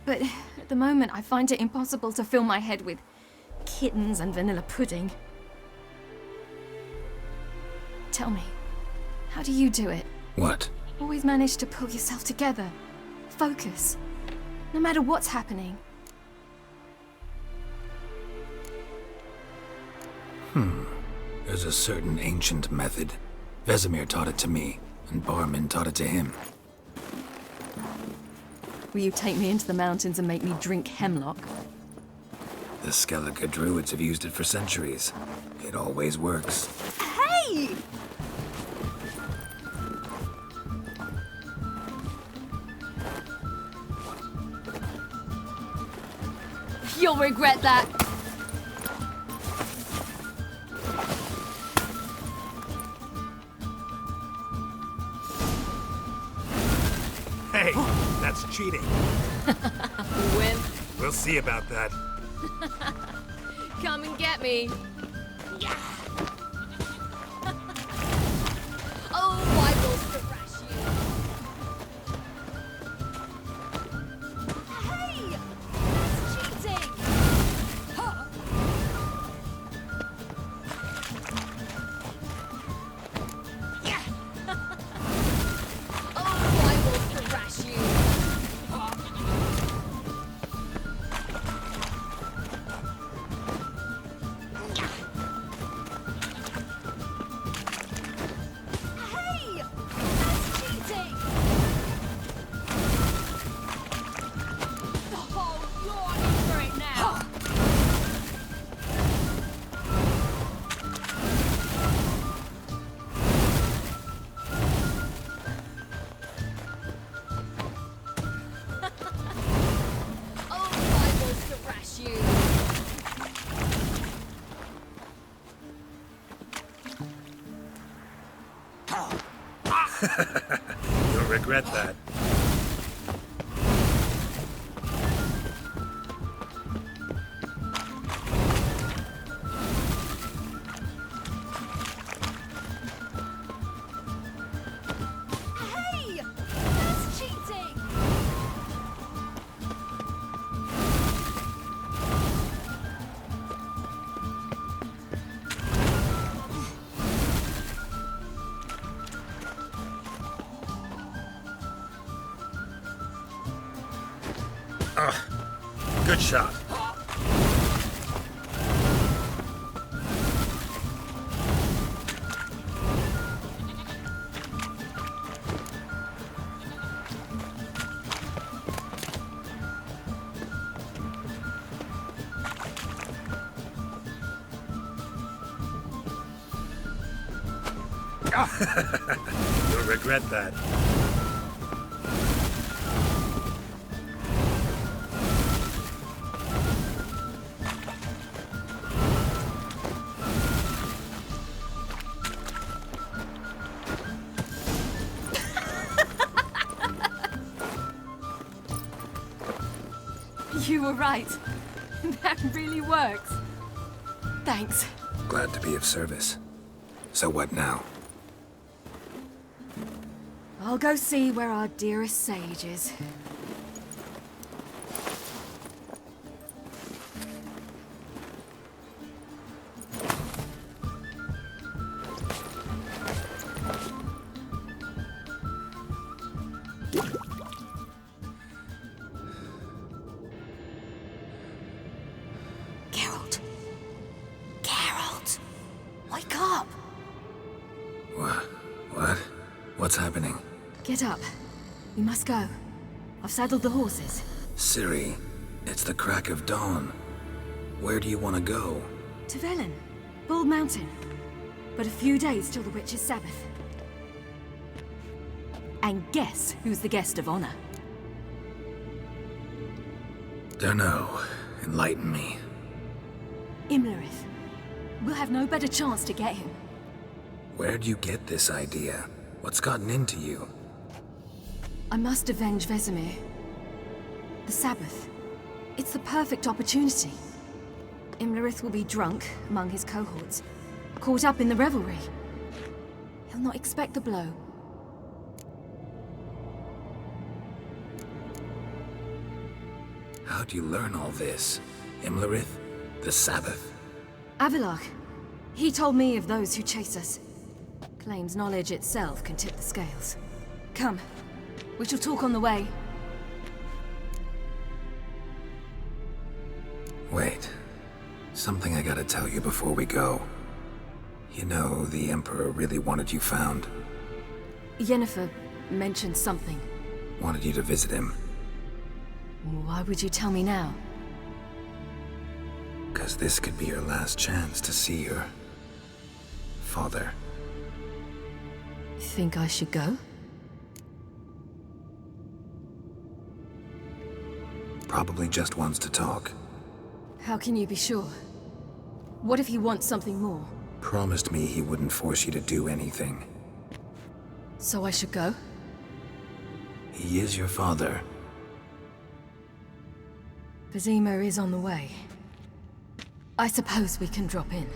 But at the moment, I find it impossible to fill my head with kittens and vanilla pudding. Tell me, how do you do it? What? Always manage to pull yourself together. Focus. No matter what's happening. There's a certain ancient method. Vesemir taught it to me, and Barman taught it to him. Will you take me into the mountains and make me drink hemlock? The Skellige druids have used it for centuries. It always works. Hey! You'll regret that. Hey, that's cheating. Wimp. We'll see about that. Come and get me. Yeah. Oh, I will thrash you. Hey! That's cheating! Huh. Yeah. Oh, I will thrash you. Hey! That's cheating! Oh, you're in for it now. Oh, I will thrash you. You'll regret that. Hey! That's cheating! Good shot. You'll regret that. You were right. That really works. Thanks. Glad to be of service. So what now? I'll go see where our dearest sage is. Wake up! What? What's happening? Get up. We must go. I've saddled the horses. Ciri, it's the crack of dawn. Where do you want to go? To Velen. Bald Mountain. But a few days till the Witch's Sabbath. And guess who's the guest of honor? Dunno. Enlighten me. Imlerith. We'll have no better chance to get him. Where'd you get this idea? What's gotten into you? I must avenge Vesemir. The Sabbath. It's the perfect opportunity. Imlerith will be drunk among his cohorts, caught up in the revelry. He'll not expect the blow. How'd you learn all this? Imlerith? The Sabbath? Avilark. He told me of those who chase us. Claims knowledge itself can tip the scales. Come. We shall talk on the way. Wait. Something I gotta tell you before we go. You know, the Emperor really wanted you found. Yennefer mentioned something. Wanted you to visit him. Why would you tell me now? 'Cause this could be your last chance to see your father. Think I should go? Probably just wants to talk. How can you be sure? What if he wants something more? Promised me he wouldn't force you to do anything. So I should go? He is your father. Vesemir is on the way. I suppose we can drop in.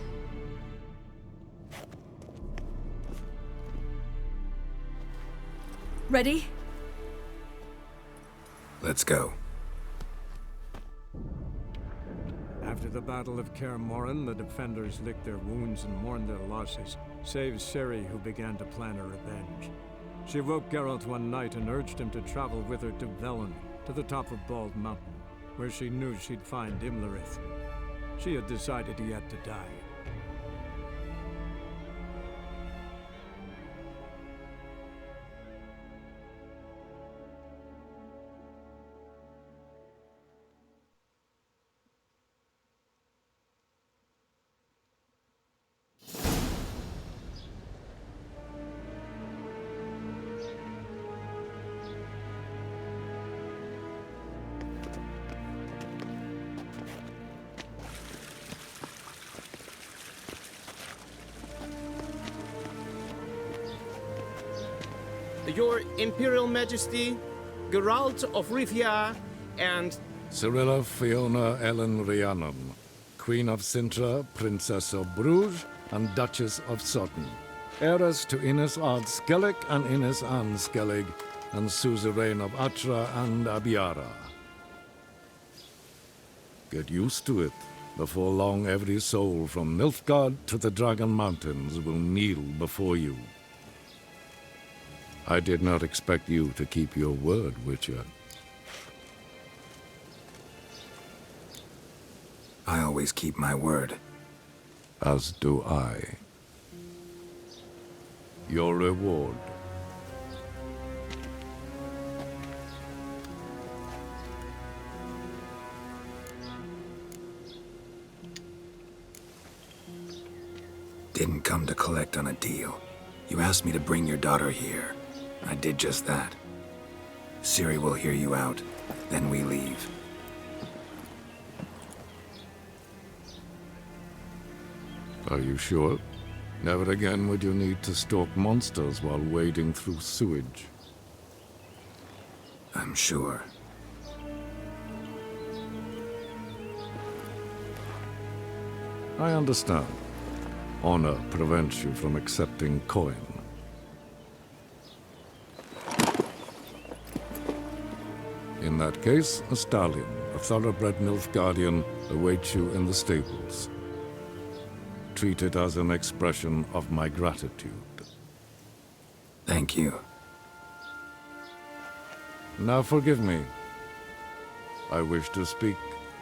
Ready? Let's go. After the Battle of Kaer Morhen, the defenders licked their wounds and mourned their losses, save Ciri, who began to plan her revenge. She woke Geralt one night and urged him to travel with her to Velen, to the top of Bald Mountain, where she knew she'd find Imlerith. She had decided he had to die. Your Imperial Majesty, Geralt of Rivia, and... Cirilla Fiona Ellen Rhiannon, Queen of Sintra, Princess of Bruges, and Duchess of Sutton. Heiress to Innes Ard Skellig and Innes Anne Skellig, and suzerain of Atra and Abiara. Get used to it. Before long, every soul from Nilfgaard to the Dragon Mountains will kneel before you. I did not expect you to keep your word, Witcher. I always keep my word. As do I. Your reward. Didn't come to collect on a deal. You asked me to bring your daughter here. I did just that. Ciri will hear you out, then we leave. Are you sure? Never again would you need to stalk monsters while wading through sewage. I'm sure. I understand. Honor prevents you from accepting coin. In that case, a stallion, a thoroughbred Nilfgaardian, awaits you in the stables. Treat it as an expression of my gratitude. Thank you. Now forgive me. I wish to speak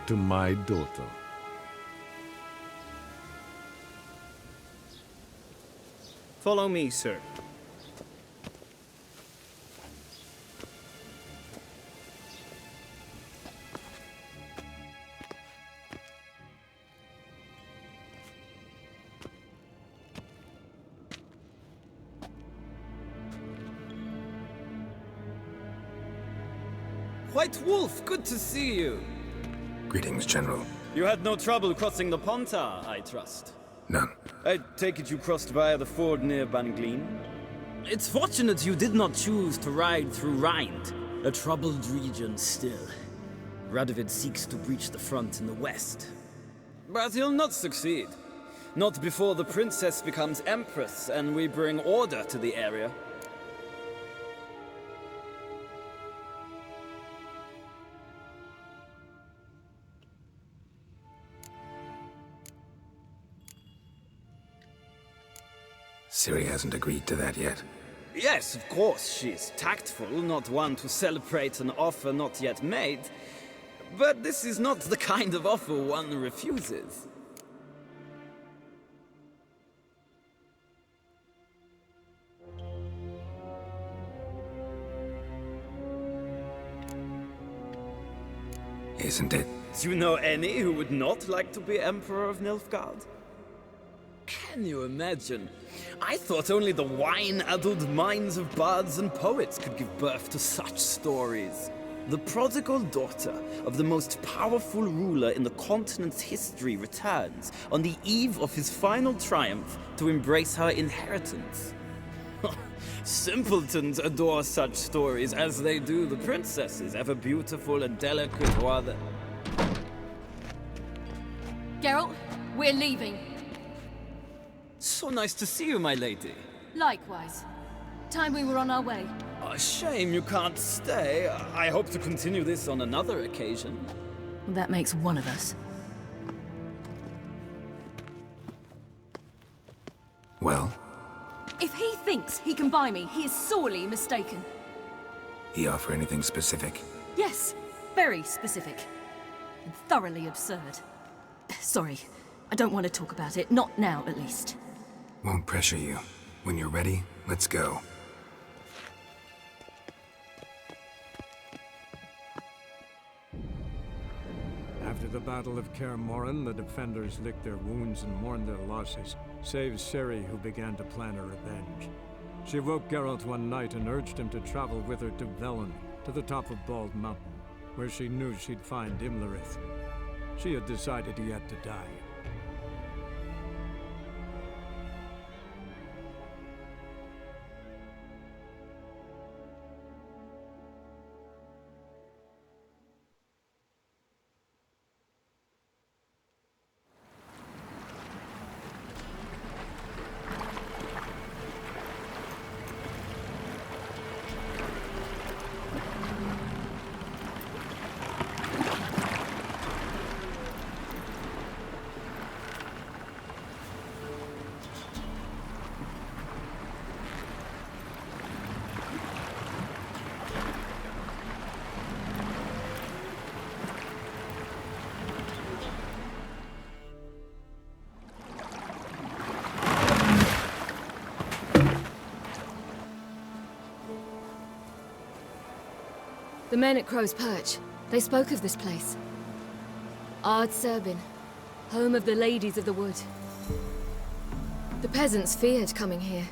to my daughter. Follow me, sir. White Wolf, good to see you. Greetings, General. You had no trouble crossing the Pontar, I trust. None. I take it you crossed via the ford near Banglin? It's fortunate you did not choose to ride through Rind, a troubled region still. Radovid seeks to breach the front in the west. But he'll not succeed. Not before the princess becomes empress and we bring order to the area. Ciri hasn't agreed to that yet. Yes, of course, she's tactful, not one to celebrate an offer not yet made. But this is not the kind of offer one refuses. Isn't it? Do you know any who would not like to be Emperor of Nilfgaard? Can you imagine? I thought only the wine-addled minds of bards and poets could give birth to such stories. The prodigal daughter of the most powerful ruler in the continent's history returns on the eve of his final triumph to embrace her inheritance. Simpletons adore such stories as they do the princesses, ever beautiful and delicate while the... Geralt, we're leaving. So nice to see you, my lady. Likewise. Time we were on our way. A shame you can't stay. I hope to continue this on another occasion. That makes one of us. Well? If he thinks he can buy me, he is sorely mistaken. He offer anything specific? Yes, very specific. And thoroughly absurd. Sorry, I don't want to talk about it. Not now, at least. Won't pressure you. When you're ready, let's go. After the Battle of Kaer Morhen, the defenders licked their wounds and mourned their losses, save Ciri, who began to plan a revenge. She woke Geralt one night and urged him to travel with her to Velen, to the top of Bald Mountain, where she knew she'd find Imlerith. She had decided he had to die. The men at Crow's Perch, they spoke of this place. Ard Serbin, home of the Ladies of the Wood. The peasants feared coming here.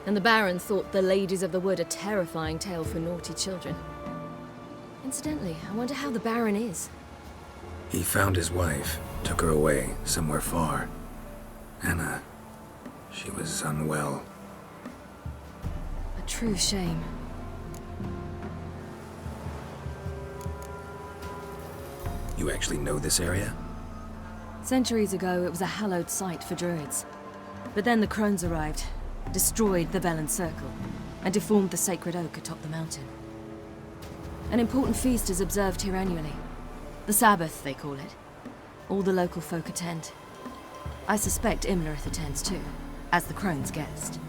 And the Baron thought the Ladies of the Wood a terrifying tale for naughty children. Incidentally, I wonder how the Baron is. He found his wife, took her away, somewhere far. Anna, she was unwell. A true shame. You actually know this area? Centuries ago, it was a hallowed site for druids. But then the crones arrived, destroyed the Velen Circle, and deformed the sacred oak atop the mountain. An important feast is observed here annually. The Sabbath, they call it. All the local folk attend. I suspect Imlerith attends too, as the crone's guest.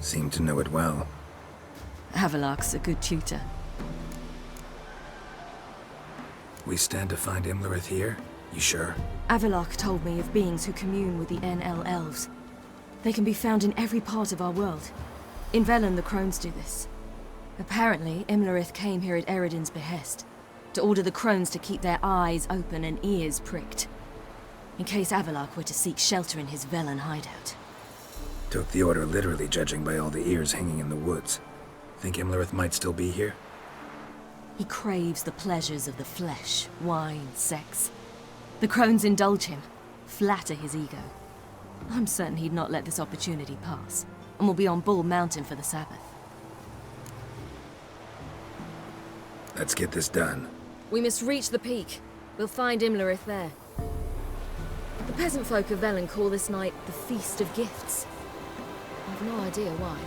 Seem to know it well. Avalok's a good tutor. We stand to find Imlerith here? You sure? Avalok told me of beings who commune with the NL Elves. They can be found in every part of our world. In Velen, the crones do this. Apparently, Imlerith came here at Eredin's behest, to order the crones to keep their eyes open and ears pricked, in case Avalok were to seek shelter in his Velen hideout. Took the order literally, judging by all the ears hanging in the woods. Think Imlerith might still be here? He craves the pleasures of the flesh, wine, sex. The crones indulge him, flatter his ego. I'm certain he'd not let this opportunity pass, and will be on Bull Mountain for the Sabbath. Let's get this done. We must reach the peak. We'll find Imlerith there. The peasant folk of Velen call this night the Feast of Gifts. I've no idea why.